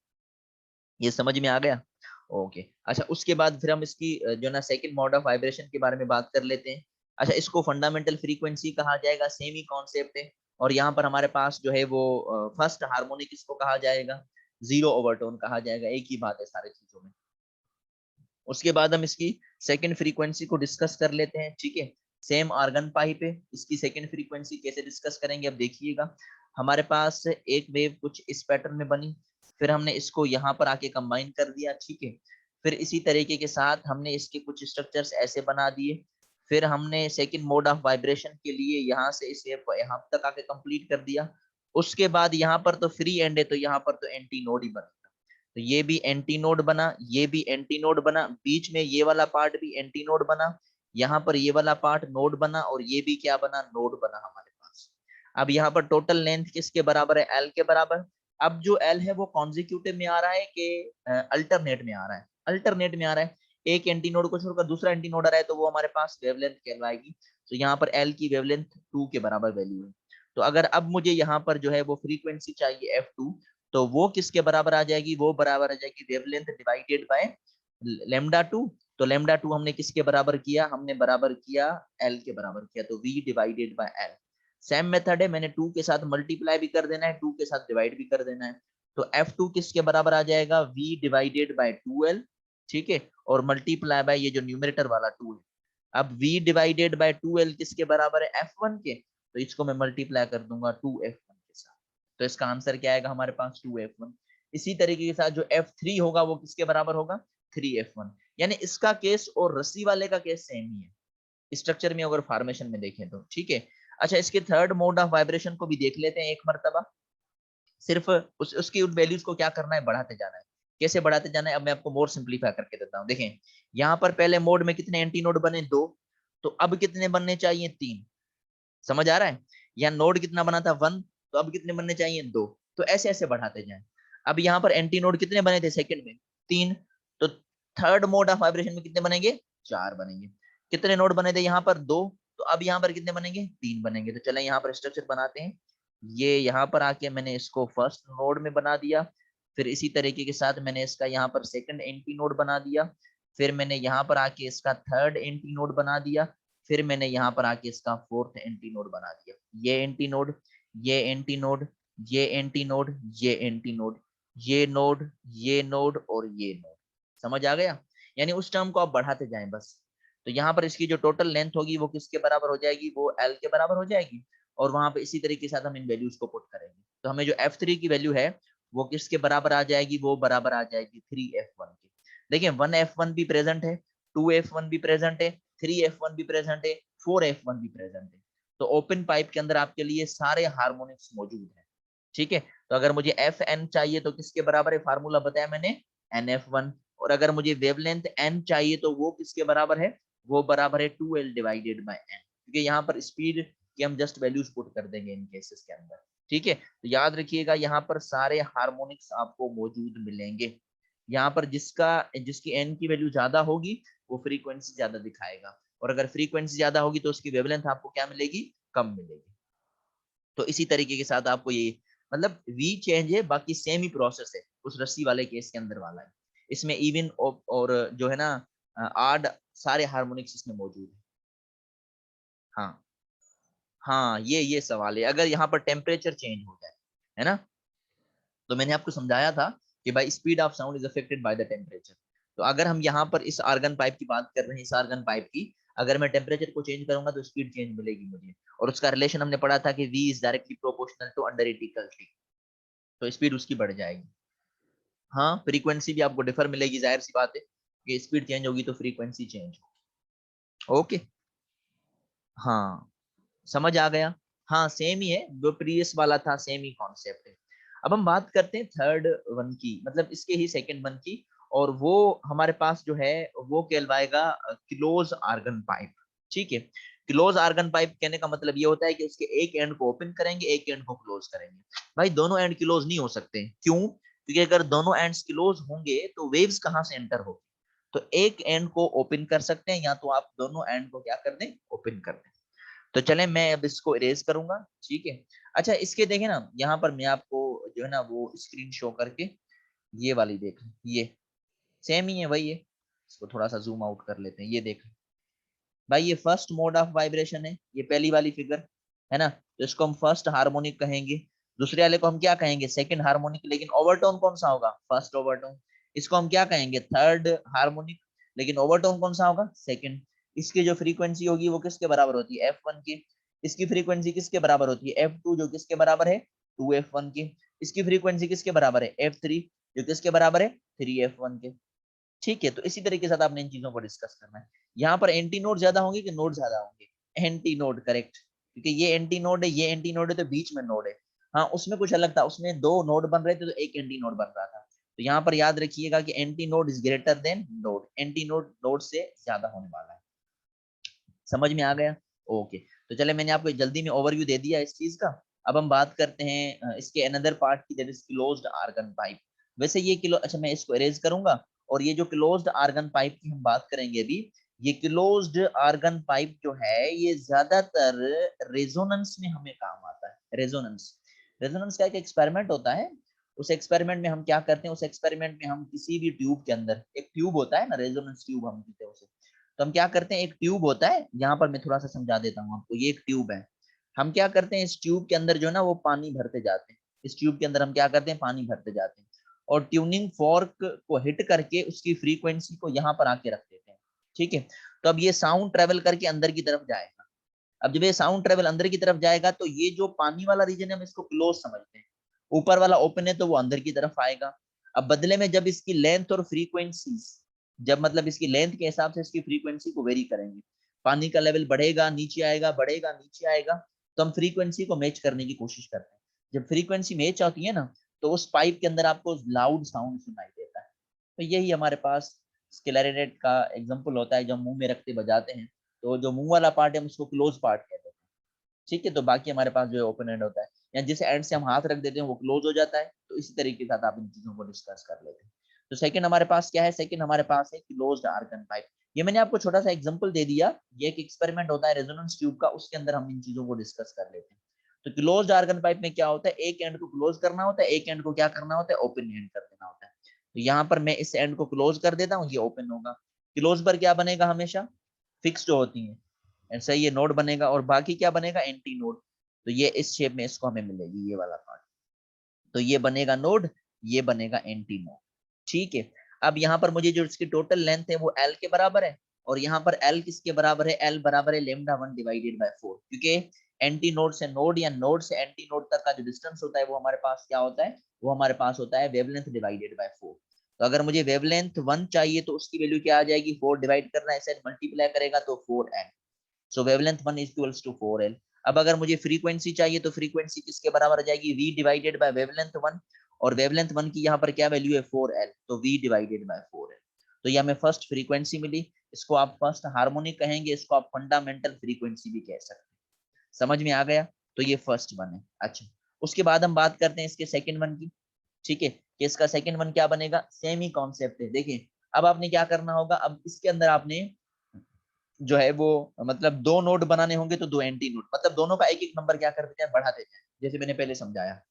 ये समझ में आ गया, ओके। अच्छा उसके बाद फिर हम इसकी जो ना सेकंड मोड ऑफ वाइब्रेशन के बारे में बात कर लेते हैं। अच्छा इसको फंडामेंटल फ्रीक्वेंसी कहा जाएगा, सेम ही कॉन्सेप्ट है। और यहाँ पर हमारे पास जो है वो फर्स्ट हार्मोनिक इसको कहा जाएगा, जीरो ओवरटोन कहा जाएगा, एक ही बात है सारी चीजों में। उसके बाद हम इसकी सेकंड फ्रीक्वेंसी को डिस्कस कर लेते हैं, ठीक है। सेम आर्गन पाइप है, इसकी सेकंड फ्रीक्वेंसी कैसे डिस्कस करेंगे अब देखिएगा। हमारे पास एक वेव कुछ इस पैटर्न में बनी, फिर हमने इसको यहाँ पर आके कंबाइन कर दिया, ठीक है। फिर इसी तरीके के साथ हमने इसके कुछ स्ट्रक्चर्स ऐसे बना दिए। फिर हमने सेकंड मोड ऑफ वाइब्रेशन के लिए यहाँ से इसे यहाँ तक आके कंप्लीट कर दिया। उसके बाद यहाँ पर तो फ्री एंड है, तो यहाँ पर तो एंटी नोड ही बना। तो ये भी एंटी नोड बना, ये भी एंटी नोड बना, बीच में ये वाला पार्ट भी एंटी नोड बना, यहाँ पर ये वाला पार्ट नोड बना, और ये भी क्या बना, नोड बना हमारे पास। अब यहाँ पर टोटल लेंथ किसके बराबर है, एल के बराबर। अब जो एल है वो कॉन्जिक्यूटिव में आ रहा है कि अल्टरनेट में आ रहा है, अल्टरनेट में आ रहा है। एक एंटी नोड को छोड़कर दूसरा एंटी नोड आ रहा है, तो वो हमारे पास वेवलेंथ कहलाएगी। तो यहाँ पर एल की वेवलेंथ 2 के बराबर वैल्यू है। तो अगर अब मुझे यहाँ पर जो है वो फ्रीक्वेंसी चाहिए f2, तो वो किसके बराबर आ जाएगी, वो बराबर आ जाएगी वेवलेंथ डिवाइडेड बाय लेमडा 2। तो लेमडा 2 हमने किसके बराबर किया, हमने बराबर किया एल के बराबर किया, तो v divided by L. Same method है, मैंने 2 के साथ मल्टीप्लाई भी कर देना है, 2 के साथ डिवाइड भी कर देना है। तो f2 किसके बराबर आ जाएगा, v डिवाइडेड बाय 2l, ठीक है। और मल्टीप्लाई बाय ये जो न्यूमरेटर वाला 2 है। अब v डिवाइडेड बाय 2l किसके बराबर है, f1 के। तो इसको मैं मल्टीप्लाई कर दूंगा 2f1 के साथ। तो इसका आंसर क्या आएगा हमारे पास, 2f1। इसी तरीके के साथ जो f3 होगा वो किसके बराबर होगा, 3f1। यानी इसका केस और रस्सी वाले का केस सेम ही है स्ट्रक्चर में अगर फॉर्मेशन में देखें तो, ठीक है। अच्छा इसके थर्ड मोड ऑफ वाइब्रेशन को भी देख लेते हैं एक मर्तबा। सिर्फ उसकी उन वैल्यूज को क्या करना है, बढ़ाते जाना है। कैसे बढ़ाते जाना है, अब मैं आपको मोर सिंप्लीफाई करके देता हूँ। देखें यहाँ पर पहले मोड में कितने एंटी नोड बने, 2। तो अब कितने बनने चाहिए, 3। समझ आ रहा है, यहाँ नोड कितना बना था, 1। तो अब कितने बनने चाहिए, 2। तो ऐसे ऐसे बढ़ाते जाए। अब यहाँ पर एंटी नोड कितने बने थे सेकंड में, 3। तो थर्ड मोड ऑफ वाइब्रेशन में कितने बनेंगे, 4 बनेंगे। कितने नोड बने थे यहाँ पर, 2। तो अब यहाँ पर कितने बनेंगे, 3 बनेंगे। तो चले यहाँ पर स्ट्रक्चर बनाते हैं। ये यहाँ पर आके मैंने इसको फर्स्ट नोड में बना दिया। फिर इसी तरीके के साथ मैंने इसका यहाँ पर सेकंड एंटी नोड बना दिया। फिर मैंने यहाँ पर आके इसका थर्ड एंटी नोड बना दिया। फिर मैंने यहाँ पर आके इसका फोर्थ एंटी नोड बना दिया। ये एंटी नोड, ये एंटी नोड, ये एंटी नोड, ये एंटी नोड, ये नोड, ये नोड और ये नोड। समझ आ गया, यानी उस टर्म को आप बढ़ाते जाएं बस। तो यहाँ पर इसकी जो टोटल लेंथ होगी वो किसके बराबर हो जाएगी, वो एल के बराबर हो जाएगी। और वहां पे इसी तरीके के साथ हम इन वैल्यूज को पुट करेंगे, तो हमें जो f3 की वैल्यू है वो किसके बराबर आ जाएगी, वो बराबर आ जाएगी 3f1 के। देखिए 1f1 भी प्रेजेंट है, 2f1 भी प्रेजेंट है, 3f1 भी प्रेजेंट है, 4f1 भी प्रेजेंट है। तो ओपन पाइप के अंदर आपके लिए सारे हार्मोनिक्स मौजूद हैं, ठीक है। तो अगर मुझे fn चाहिए तो किसके बराबर है, फार्मूला बताया मैंने, nf1। और अगर मुझे वेवलेंथ n चाहिए तो वो किसके बराबर है, वो बराबर है 2l डिवाइडेड बाय n, क्योंकि यहाँ पर स्पीड की हम जस्ट वैल्यूज पुट कर देंगे इन केसेस के अंदर, ठीक है। तो याद रखिएगा यहाँ पर सारे हार्मोनिक्स आपको मौजूद मिलेंगे। यहाँ पर जिसकी n की वैल्यू ज्यादा होगी वो फ्रीक्वेंसी ज्यादा दिखाएगा, और अगर फ्रीक्वेंसी ज्यादा होगी तो उसकी वेवलेंथ आपको क्या मिलेगी, कम मिलेगी। तो इसी तरीके के साथ आपको ये मतलब वी चेंज है, बाकी सेम ही प्रोसेस है उस रस्सी वाले केस के अंदर वाला है। इसमें इवन और जो है ना आड सारे हार्मोनिक्स इसमें मौजूद है। हाँ हाँ, ये सवाल है, अगर यहाँ पर टेम्परेचर चेंज हो जाए, है ना, तो मैंने आपको समझाया था कि भाई speed of sound is affected by the temperature. तो अगर हम यहाँ पर इस आर्गन पाइप की बात कर रहे हैं, इस आर्गन पाइप की, अगर मैं टेम्परेचर को चेंज करूंगा तो स्पीड चेंज मिलेगी मुझे, और उसका रिलेशन हमने पढ़ा था कि v is directly proportional to under equal T, तो स्पीड उसकी बढ़ जाएगी। हाँ, फ्रीक्वेंसी भी आपको डिफर मिलेगी, जाहिर सी बात है कि स्पीड चेंज होगी तो फ्रीक्वेंसी चेंज होगी। ओके, हाँ समझ आ गया। हाँ सेम ही है, जो प्रीवियस वाला था सेम ही कॉन्सेप्ट है। अब हम बात करते हैं थर्ड वन की, मतलब इसके ही सेकंड वन की, और वो हमारे पास जो है वो कहलवाएगा क्लोज आर्गन पाइप। ठीक है, क्लोज आर्गन पाइप कहने का मतलब ये होता है कि उसके एक एंड को ओपन करेंगे, एक एंड को क्लोज करेंगे। भाई दोनों एंड क्लोज नहीं हो सकते, क्यों? क्योंकि अगर दोनों एंड्स क्लोज होंगे तो वेव्स कहाँ से एंटर होगी? तो एक एंड को ओपन कर सकते हैं, या तो आप दोनों एंड को क्या कर दें, ओपन कर दें। तो चले मैं अब इसको इरेज करूंगा, ठीक है। अच्छा इसके देखें ना, यहाँ पर मैं आपको जो है ना वो स्क्रीन शो करके ये वाली देख लें, ये सेम ही है वही है। इसको थोड़ा सा जूम आउट कर लेते हैं, ये देख भाई, ये फर्स्ट मोड ऑफ वाइब्रेशन है, ये पहली वाली फिगर है ना, तो इसको हम फर्स्ट हार्मोनिक कहेंगे। दूसरे वाले को हम क्या कहेंगे, सेकंड हार्मोनिक, लेकिन ओवरटोन कौन सा होगा, फर्स्ट ओवरटोन। इसको हम क्या कहेंगे, थर्ड हार्मोनिक, लेकिन ओवरटोन कौन सा होगा, सेकंड। इसकी जो फ्रीक्वेंसी होगी वो किसके बराबर होती है, F1 की। इसकी फ्रीक्वेंसी किसके बराबर होती है, F2, जो किसके बराबर है, 2F1 की। इसकी फ्रीक्वेंसी किसके बराबर है, F3, जो किसके बराबर है, 3F1 के। ठीक है, तो इसी तरीके से आपने इन चीजों को डिस्कस करना है। यहाँ पर एंटी नोड ज्यादा होंगे कि नोड ज्यादा होंगे, एंटी नोड, करेक्ट, क्योंकि ये एंटी नोड है, ये एंटी नोड है, तो बीच में नोड है। हाँ उसमें कुछ अलग था, उसमें दो नोड बन रहे थे तो एक एंटी नोड बन रहा था। तो यहाँ पर याद रखिएगा कि anti node is greater than node, anti node node से ज्यादा होने वाला है। समझ में आ गया? ओके, तो चले मैंने आपको जल्दी में ओवरव्यू दे दिया इस चीज का। अब हम बात करते हैं इसके अनदर पार्ट की, that is closed organ pipe. वैसे ये किलो, अच्छा मैं इसको इरेज करूंगा, और ये जो क्लोज्ड आर्गन पाइप की हम बात करेंगे अभी, ये क्लोज्ड आर्गन पाइप जो है ये ज्यादातर रेजोनेंस में हमें काम आता है। रेजोनेंस, रेजोनेंस का एक एक्सपेरिमेंट होता है, उस एक्सपेरिमेंट में हम क्या करते हैं, उस एक्सपेरिमेंट में हम किसी भी ट्यूब के अंदर, एक ट्यूब होता है ना, रेजोनेंस ट्यूब हम कहते हैं उसे, तो हम क्या करते हैं, एक ट्यूब होता है, यहाँ पर मैं थोड़ा सा समझा देता हूँ आपको, ये एक ट्यूब है। हम क्या करते हैं, इस ट्यूब के अंदर जो है ना वो पानी भरते जाते हैं, इस ट्यूब के अंदर हम क्या करते हैं, पानी भरते जाते हैं, और ट्यूनिंग फॉर्क को हिट करके उसकी फ्रीक्वेंसी को यहाँ पर आके रख देते हैं। ठीक है, तो अब ये साउंड ट्रेवल करके अंदर की तरफ जाएगा। अब जब ये साउंड ट्रेवल अंदर की तरफ जाएगा तो ये जो पानी वाला रीजन है हम इसको क्लोज समझते हैं, ऊपर वाला ओपन है तो वो अंदर की तरफ आएगा। अब बदले में जब इसकी लेंथ और फ्रीक्वेंसी, जब मतलब इसकी लेंथ के हिसाब से इसकी फ्रीक्वेंसी को वेरी करेंगे, पानी का लेवल बढ़ेगा नीचे आएगा, बढ़ेगा नीचे आएगा, तो हम फ्रीक्वेंसी को मैच करने की कोशिश करते हैं। जब फ्रीक्वेंसी मैच होती है ना, तो उस पाइप के अंदर आपको लाउड साउंड सुनाई देता है। तो यही हमारे पास क्लैरिनेट का एग्जांपल होता है, जब मुंह में रखते बजाते हैं, तो जो मुंह वाला पार्ट है हम उसको क्लोज पार्ट कहते हैं। ठीक है, तो बाकी हमारे पास जो है ओपन एंड होता है, या जिस एंड से हम हाथ रख देते हैं वो क्लोज हो जाता है। तो इसी तरीके के साथ आप इन चीजों को डिस्कस कर लेते हैं। तो सेकंड हमारे पास क्या है, सेकंड हमारे पास है क्लोज्ड आर्गन पाइप। ये मैंने आपको छोटा सा एग्जांपल दे दिया, ये एक एक्सपेरिमेंट होता है रेजोनेंस ट्यूब का, उसके अंदर हम इन चीजों को डिस्कस कर लेते हैं। तो क्लोज्ड आर्गन पाइप में क्या होता है, एक एंड को क्लोज करना होता है, एक एंड को क्या करना होता है, ओपन एंड कर देना होता है। तो यहाँ पर मैं इस एंड को क्लोज कर देता हूँ, ये ओपन होगा। क्लोज पर क्या बनेगा, हमेशा फिक्स जो होती है, ऐसा ये नोड बनेगा, और बाकी क्या बनेगा, एंटी नोड। तो ये इस शेप में इसको हमें मिलेगी ये वाला पार्ट, तो ये बनेगा नोड, ये बनेगा एंटी नोड। ठीक है, अब यहाँ पर मुझे जो इसकी टोटल लेंथ है वो एल के बराबर है, और यहाँ पर एल किसके बराबर है, एल बराबर है लेमडा 1 डिवाइडेड बाय 4, क्योंकि एंटी नोड से नोड या नोड से एंटी नोड तक का जो डिस्टेंस होता है वो हमारे पास क्या होता है, वो हमारे पास होता है वेवलेंथ डिवाइडेड बाय 4। तो अगर मुझे वेवलेंथ 1 चाहिए तो उसकी वैल्यू क्या आ जाएगी, 4 डिवाइड करना है, ऐसे मल्टीप्लाई करेगा तो 4n, so wavelength 1 equals to 4l। अब अगर मुझे फ्रीक्वेंसी चाहिए तो फ्रीक्वेंसी किसके बराबर आ जाएगी, v डिवाइडेड बाय वेवलेंथ 1, और वेवलेंथ 1 की यहाँ पर क्या वैल्यू है, 4l, तो v डिवाइडेड बाय 4l। तो ये हमें फर्स्ट फ्रीक्वेंसी मिली, इसको आप फर्स्ट हार्मोनिक कहेंगे, इसको आप फंडामेंटल फ्रीक्वेंसी भी कह सकते हैं। समझ में आ गया? तो ये फर्स्ट वन है। अच्छा, उसके बाद हम बात करते हैं इसके सेकंड वन की। ठीक है, कि इसका सेकंड वन क्या बनेगा, सेम ही कॉन्सेप्ट है। देखिए अब आपने क्या करना होगा, अब इसके अंदर आपने जो है वो मतलब दो नोड बनाने होंगे, तो दो एंटी नोड, मतलब दोनों का एक एक नंबर क्या कर देते हैं, बढ़ा देते हैं, जैसे मैंने पहले समझाया।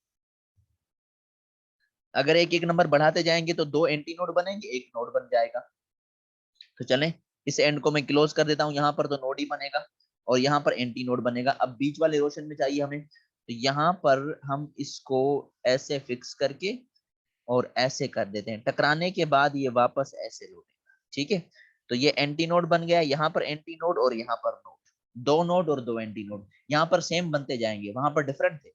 अगर एक एक नंबर बढ़ाते जाएंगे तो 2 एंटी नोड बनेंगे, एक नोड बन जाएगा। तो चलें इस एंड को मैं क्लोज कर देता हूँ, यहाँ पर तो नोड ही बनेगा और यहाँ पर एंटी नोड बनेगा। अब बीच वाले रोशन में चाहिए हमें, तो यहाँ पर हम इसको ऐसे फिक्स करके और ऐसे कर देते हैं, टकराने के बाद ये वापस ऐसे लौटेगा। ठीक है, तो ये एंटी नोड बन गया, यहाँ पर एंटी नोड और यहाँ पर नोड, 2 नोड और 2 एंटी नोड। यहाँ पर सेम बनते जाएंगे, वहां पर डिफरेंट थे,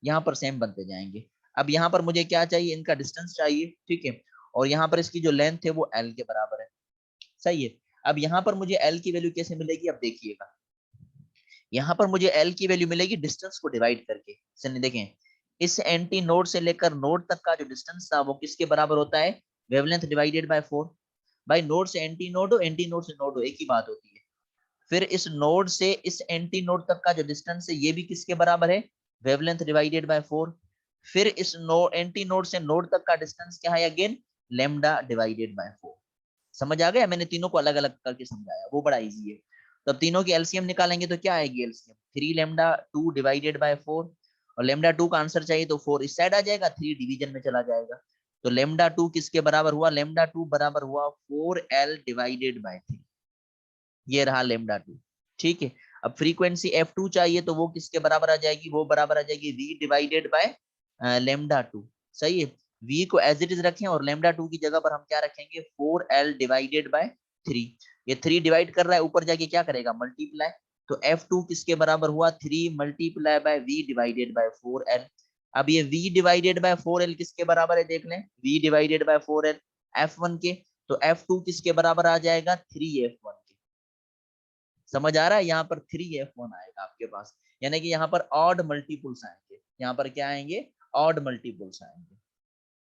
यहाँ पर सेम बनते जाएंगे। अब यहाँ पर मुझे क्या चाहिए, इनका डिस्टेंस चाहिए। ठीक है, और यहाँ पर इसकी जो लेंथ है वो एल के बराबर है। सही है, अब यहाँ पर मुझे एल की वैल्यू कैसे मिलेगी, अब देखिएगा यहाँ पर मुझे एल की वैल्यू मिलेगी डिस्टेंस को डिवाइड करके। चलिए देखें, इस एंटी नोड से लेकर नोड तक का जो डिस्टेंस था वो किसके बराबर होता है, वेवलेंथ डिवाइडेड बाय 4। भाई नोड से एंटी नोड हो, एंटी नोड से नोड हो, एक ही बात होती है। फिर इस नोड से इस एंटी नोड तक का जो डिस्टेंस है ये भी किसके बराबर है, वेवलेंथ डिवाइडेड बाय 4। फिर इस एंटी नोड से नोड तक का डिस्टेंस क्या है, अगेन लेमडा डिवाइडेड बाय 4। समझ आ गया, मैंने तीनों को अलग अलग करके समझाया, वो बड़ा इजी है। तो अब तीनों की एलसीएम निकालेंगे तो क्या आएगी एलसीएम, 3 लेमडा 2 डिवाइडेड बाय 4, और लेमडा 2 का आंसर चाहिए तो 4 इस साइड आ जाएगा, 3 डिवीजन में चला जाएगा। तो लेमडा 2 किसके बराबर हुआ, लेमडा 2 बराबर हुआ 4l डिवाइडेड बाय 3, ये रहा लेमडा 2। ठीक है, अब फ्रीक्वेंसी f2 चाहिए तो वो किसके बराबर आ जाएगी, वो बराबर आ जाएगी v डिवाइडेड बाय लेमडा 2। सही है, v को एज इट इज रखें और लेमडा 2 की जगह पर हम क्या रखेंगे, 4l डिवाइडेड बाय 3। ये 3 डिवाइड कर रहा है, ऊपर जाके क्या करेगा, मल्टीप्लाई। तो f2 किसके बराबर हुआ, 3 multiply by v divided by 4l। अब ये v डिवाइडेड बाय 4l किसके बराबर है, देख लें, v divided by 4l f1 के। तो f2 किसके बराबर आ जाएगा, 3f1 के। समझ आ रहा है, यहाँ पर 3f1 आएगा आपके पास, यानी कि यहाँ पर ऑड मल्टीपल्स आएंगे, यहाँ पर क्या आएंगे, ऑड मल्टीपल्स आएंगे।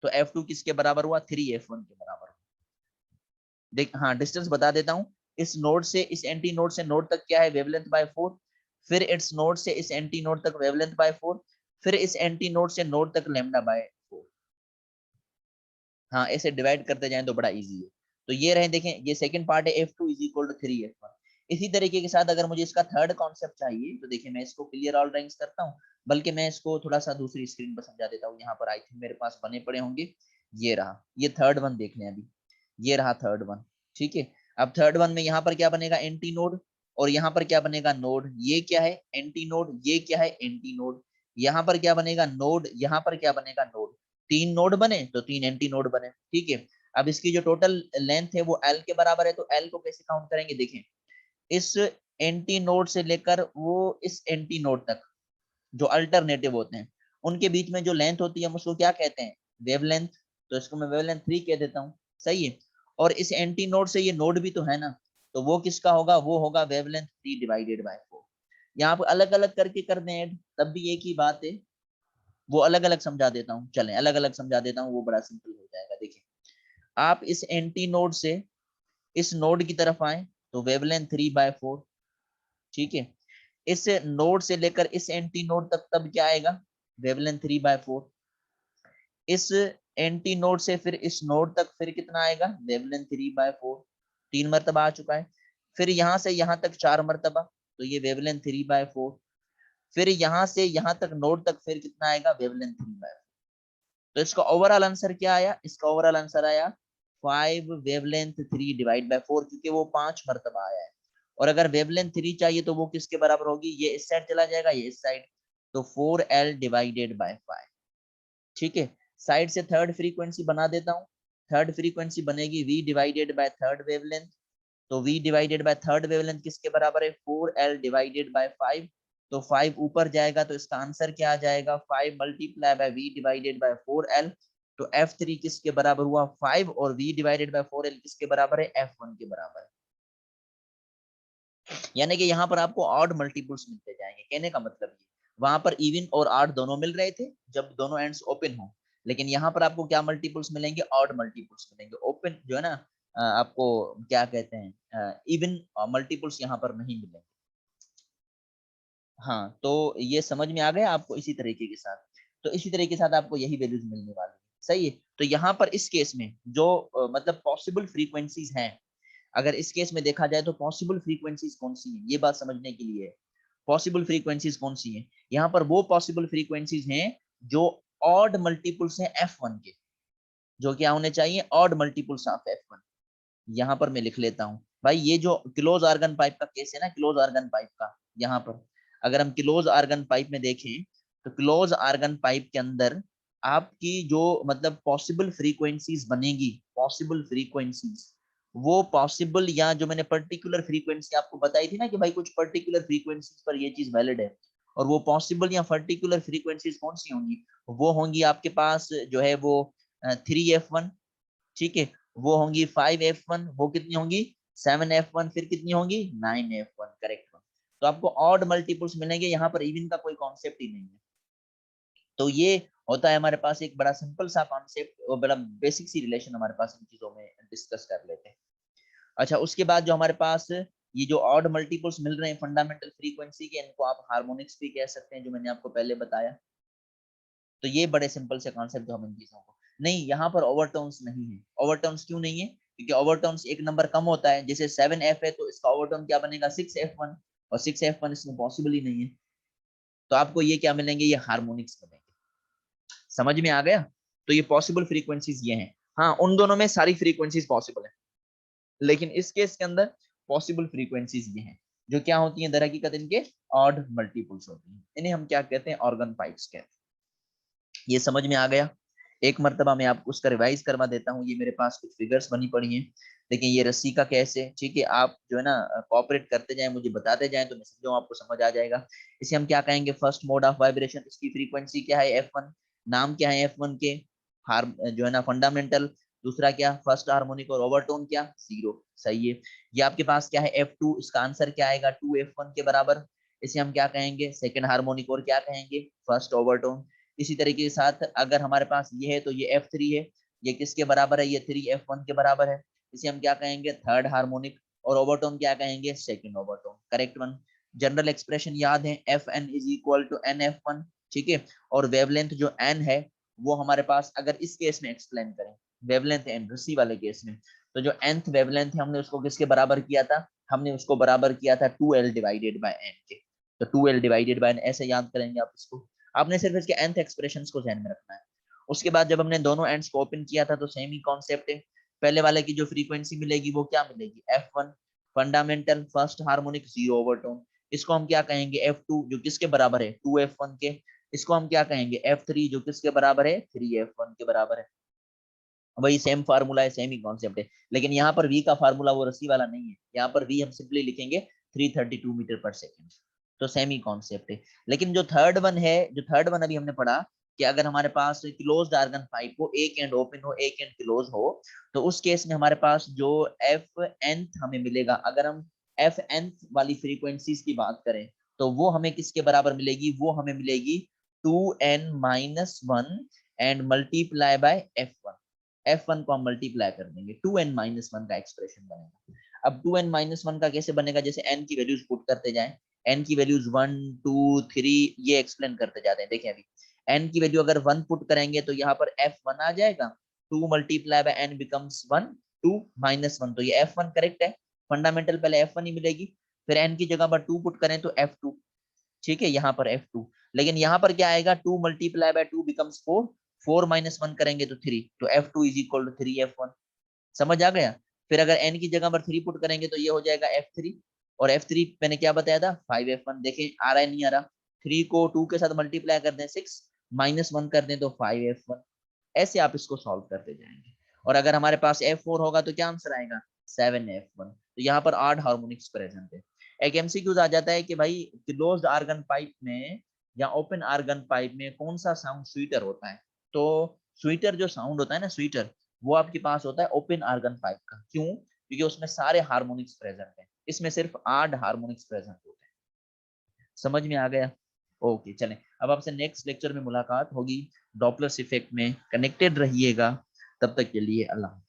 तो f2 किसके बराबर हुआ, 3f1 के बराबर। देख हाँ, डिस्टेंस बता देता हूँ, इस नोड से इस एंटी नोड से नोड तक क्या है, वेवलेंथ बाय 4। फिर इस नोड से इस एंटी नोड तक वेवलेंथ बाय 4। फिर इस एंटी नोड से नोड तक लेमडा बाय 4। हाँ, ऐसे डिवाइड करते जाएं तो बड़ा इजी है। तो ये रहे, देखें ये सेकंड पार्ट है, f2 is equal to 3f1। इसी तरीके के साथ अगर मुझे इसका थर्ड कॉन्सेप्ट चाहिए तो देखिए मैं इसको क्लियर ऑल ड्राइंग्स करता हूँ, बल्कि मैं इसको थोड़ा सा दूसरी स्क्रीन पर समझा देता हूँ। यहाँ पर आई थिंक मेरे पास बने पड़े होंगे, ये रहा, ये थर्ड वन देख लें अभी, ये रहा थर्ड वन। ठीक है, अब थर्ड वन में यहाँ पर क्या बनेगा, एंटी नोड, और यहाँ पर क्या बनेगा, नोड। ये क्या है, एंटी नोड, ये क्या है, एंटी नोड। यहाँ पर क्या बनेगा, नोड, यहाँ पर क्या बनेगा, नोड। 3 नोड बने तो 3 एंटी नोड बने। ठीक है, अब इसकी जो टोटल लेंथ है वो एल के बराबर है, तो एल को कैसे काउंट करेंगे, देखें इस एंटी नोड से लेकर वो इस एंटी नोड तक जो अल्टरनेटिव होते हैं उनके बीच में जो लेंथ होती है हम उसको क्या कहते हैं, वेवलेंथ। तो इसको मैं वेवलेंथ 3 कह देता हूँ। सही है, और इस एंटी नोड से ये नोड भी तो है ना, तो वो किसका होगा, वो होगा वेवलेंथ 3 डिवाइडेड बाय 4। यहाँ पर अलग अलग करके कर दें ऐड, तब भी एक ही बात है, वो अलग अलग समझा देता हूँ। चलें अलग अलग समझा देता हूँ, वो बड़ा सिंपल हो जाएगा। देखिए आप इस एंटी नोड से इस नोड की तरफ आए तो वेवलेंथ 3/4। ठीक है, इस नोड से लेकर इस एंटी नोड तक तब क्या आएगा, वेवलेंथ 3/4। इस एंटी नोड से फिर इस नोड तक फिर कितना आएगा, वेवलेंथ 3/4, 3 मरतबा आ चुका है। फिर यहाँ से यहाँ तक 4 मरतबा, तो ये वेवलेंथ 3/4। फिर यहाँ से यहाँ तक नोड तक फिर कितना आएगा, वेवलेंथ 3/4। तो इसका ओवरऑल आंसर क्या आया, इसका ओवरऑल आंसर आया 5 वेवलेंथ 3 डिवाइड बाय 4, क्योंकि वो 5 मरतबा आया है। और अगर वेवलेंथ 3 चाहिए तो वो किसके बराबर होगी, ये इस साइड चला जाएगा, ये इस साइड, तो 4l डिवाइडेड बाय 5। ठीक है, साइड से थर्ड फ्रीक्वेंसी बना देता हूँ। थर्ड फ्रीक्वेंसी बनेगी v divided by third wavelength. तो v divided by third wavelength किसके बराबर है, 4l डिवाइडेड बाय 5। तो 5 ऊपर जाएगा तो इसका आंसर क्या आ जाएगा, 5 multiply by v divided by 4l। तो f3 किसके बराबर हुआ, 5, और v डिवाइडेड बाय 4l किसके बराबर है, f1 के बराबर है। यानी कि यहाँ पर आपको ऑड मल्टीपल्स मिलते जाएंगे, कहने का मतलब ये, वहां पर इवन और ऑड दोनों मिल रहे थे जब दोनों एंड्स ओपन हो, लेकिन यहाँ पर आपको क्या मल्टीपल्स मिलेंगे, ऑड मल्टीपल्स मिलेंगे। ओपन जो है ना, आपको क्या कहते हैं, इवन मल्टीपल्स यहाँ पर नहीं मिलेंगे। हाँ, तो ये समझ में आ गया आपको, इसी तरीके के साथ, तो इसी तरीके के साथ आपको यही वैल्यूज मिलने वाली है। सही है, तो यहाँ पर इस केस में जो मतलब पॉसिबल फ्रीक्वेंसीज हैं, अगर इस केस में देखा जाए तो पॉसिबल फ्रीक्वेंसीज कौन सी हैं, ये बात समझने के लिए है। पॉसिबल फ्रीक्वेंसीज कौन सी हैं, यहाँ पर वो पॉसिबल फ्रीक्वेंसीज हैं जो ऑड मल्टीपल्स हैं f1 के। जो क्या होने चाहिए, ऑड मल्टीपल्स ऑफ F1। यहाँ पर मैं लिख लेता हूँ भाई, ये जो क्लोज आर्गन पाइप का केस है ना, क्लोज आर्गन पाइप का, यहाँ पर अगर हम क्लोज आर्गन पाइप में देखें तो क्लोज आर्गन पाइप के अंदर आपकी जो मतलब पॉसिबल फ्रीक्वेंसीज बनेगी, पॉसिबल फ्रीक्वेंसीज, वो पॉसिबल या जो मैंने पर्टिकुलर फ्रीक्वेंसी आपको बताई थी ना कि भाई कुछ पर्टिकुलर फ्रीक्वेंसीज पर ये चीज वैलिड है, और वो पॉसिबल या पर्टिकुलर फ्रीक्वेंसीज कौन सी होंगी, वो होंगी आपके पास जो है वो 3F1, ठीक है, वो होंगी 5F1, वो कितनी होंगी 7F1, फिर कितनी होंगी 9F1, करेक्ट। तो आपको ऑड मल्टीपल्स मिलेंगे, यहाँ पर इवन का कोई कॉन्सेप्ट ही नहीं है। तो ये होता है हमारे पास एक बड़ा सिंपल सा कॉन्सेप्ट और बड़ा बेसिक सी रिलेशन हमारे पास इन चीजों में डिस्कस कर लेते हैं। अच्छा, उसके बाद जो हमारे पास ये जो ऑड मल्टीपल्स मिल रहे हैं फंडामेंटल फ्रीक्वेंसी के, इनको आप हार्मोनिक्स भी कह सकते हैं, जो मैंने आपको पहले बताया। तो ये बड़े सिंपल से कॉन्सेप्ट जो हम इन चीजों को, नहीं यहाँ पर ओवरटोन्स नहीं है। ओवरटोन्स क्यों नहीं है, क्योंकि ओवरटोन्स एक नंबर कम होता है, जैसे 7F है तो इसका ओवरटोन क्या बनेगा 6F1, और 6F1 इसमें पॉसिबल ही नहीं है। तो आपको ये क्या मिलेंगे, ये हार्मोनिक्स मिलेंगे। समझ में आ गया? तो ये पॉसिबल फ्रीक्वेंसीज ये हैं। हाँ, उन दोनों में सारी फ्रीक्वेंसीज पॉसिबल है, लेकिन इस केस के अंदर पॉसिबल फ्रीक्वेंसीज ये हैं जो क्या होती हैं, दर हकीकत इनके ऑड मल्टीपल्स होती हैं। इन्हें हम क्या कहते हैं, ऑर्गन पाइप्स कहते हैं। ये समझ में आ गया? एक मर्तबा मैं आपको उसका रिवाइज करवा देता हूँ। ये मेरे पास कुछ फिगर्स बनी पड़ी हैं, लेकिन ये रस्सी का कैसे, ठीक है, आप जो है ना कोऑपरेट करते जाएं, मुझे बताते जाएं, तो मैं समझूं आपको समझ आ जाएगा। इसे हम क्या कहेंगे, फर्स्ट मोड ऑफ वाइब्रेशन, इसकी फ्रीक्वेंसी क्या है F1, नाम क्या है F1 के, हार जो है ना फंडामेंटल, दूसरा क्या फर्स्ट हार्मोनिक, और ओवरटोन क्या 0, सही है। ये आपके पास क्या है F2, इसका आंसर क्या आएगा 2F1 के बराबर। इसे हम क्या कहेंगे, सेकंड हार्मोनिक, और क्या कहेंगे फर्स्ट ओवरटोन। इसी तरीके के साथ अगर हमारे पास ये है तो ये F3 है, ये किसके बराबर है, ये 3F1 के बराबर है। इसे हम क्या कहेंगे, थर्ड हार्मोनिक, और ओवरटोन क्या कहेंगे, second overtone, correct one. General expression याद है, Fn is equal to NF1, ठीक है। और वेवलेंथ जो n है वो हमारे पास, अगर इस केस में एक्सप्लेन करें, वेवलेंथ n रस्सी वाले केस में, तो जो nth वेवलेंथ है हमने उसको किसके बराबर किया था, हमने उसको बराबर किया था 2L डिवाइडेड बाय n के। तो 2L डिवाइडेड बाय n ऐसे याद करेंगे आप इसको। आपने सिर्फ इसके nth एक्सप्रेशंस को ध्यान में रखना है। उसके बाद जब हमने दोनों एंड्स को ओपन किया था तो सेम ही कॉन्सेप्ट है। पहले वाले की जो फ्रीक्वेंसी मिलेगी वो क्या मिलेगी, F1 fundamental, first harmonic 0 overtone. इसको हम क्या कहेंगे F2, जो किसके बराबर है 2F1 के। इसको हम क्या कहेंगे F3, जो किसके बराबर है 3F1 के बराबर है। वही सेम फार्मूला है, सेम ही कॉन्सेप्ट है, लेकिन यहाँ पर V का फार्मूला वो रस्सी वाला नहीं है। यहाँ पर V हम सिंपली लिखेंगे 332 मीटर पर सेकेंड। तो सेम ही कॉन्सेप्ट है। लेकिन जो थर्ड वन है, जो थर्ड वन अभी हमने पढ़ा कि अगर हमारे पास क्लोज्ड आर्गन पाइप हो, एक एंड ओपन हो एक एंड क्लोज हो, तो उस केस में हमारे पास जो Fn हमें मिलेगा, अगर हम Fn वाली फ्रीक्वेंसीज की बात करें तो वो हमें किसके बराबर मिलेगी, वो हमें मिलेगी 2n-1 and multiply by F1। F1 को हम मल्टीप्लाई कर देंगे, 2n-1 का एक्सप्रेशन बनेगा। अब 2n-1 का कैसे बनेगा, जैसे n की वैल्यूज पुट करते जाएं, n की वैल्यूज 1 2 3 ये एक्सप्लेन करते जाते हैं। देखें अभी n की वैल्यू अगर 1 पुट करेंगे तो यहाँ पर F1 आ जाएगा, 2 मल्टीप्लाई बाय n बिकम्स 1 2-1, तो ये F1 करेक्ट है। फंडामेंटल पहले F1 ही मिलेगी, फिर n की जगह पर 2 पुट करें तो F2, ठीक है, यहाँ पर F2। लेकिन यहाँ पर क्या आएगा, 2 मल्टीप्लाई बाय 2 बिकम्स 4, 4-1 करेंगे तो 3, तो F2 is equal to 3F1। समझ आ गया? फिर अगर n की जगह पर 3 पुट करेंगे तो ये हो जाएगा F3, और F3 मैंने क्या बताया था 5F1। देखें आ रहा है नहीं आ रहा, 3 को 2 के साथ मल्टीप्लाई कर दें 6-1 कर दें तो 5F1। ऐसे आप इसको सॉल्व करते जाएंगे, और अगर हमारे पास F4 होगा तो क्या आंसर आएगा 7F1। तो यहाँ पर 8 हार्मोनिक्स प्रेजेंट है। एक एमसीक्यूज आ जाता है कि भाई क्लोज्ड आर्गन पाइप में या ओपन आर्गन पाइप में कौन सा साउंड स्वीटर होता है। तो स्वीटर जो साउंड होता है ना, स्वीटर, वो आपके पास होता है ओपन आर्गन पाइप का। क्यों? क्योंकि उसमें सारे हार्मोनिक्स प्रेजेंट है, इसमें सिर्फ 8 हार्मोनिक्स प्रेजेंट होते हैं। समझ में आ गया? ओके, चलें अब आपसे नेक्स्ट लेक्चर में मुलाकात होगी। डॉपलर इफेक्ट में कनेक्टेड रहिएगा। तब तक के लिए अल्लाह।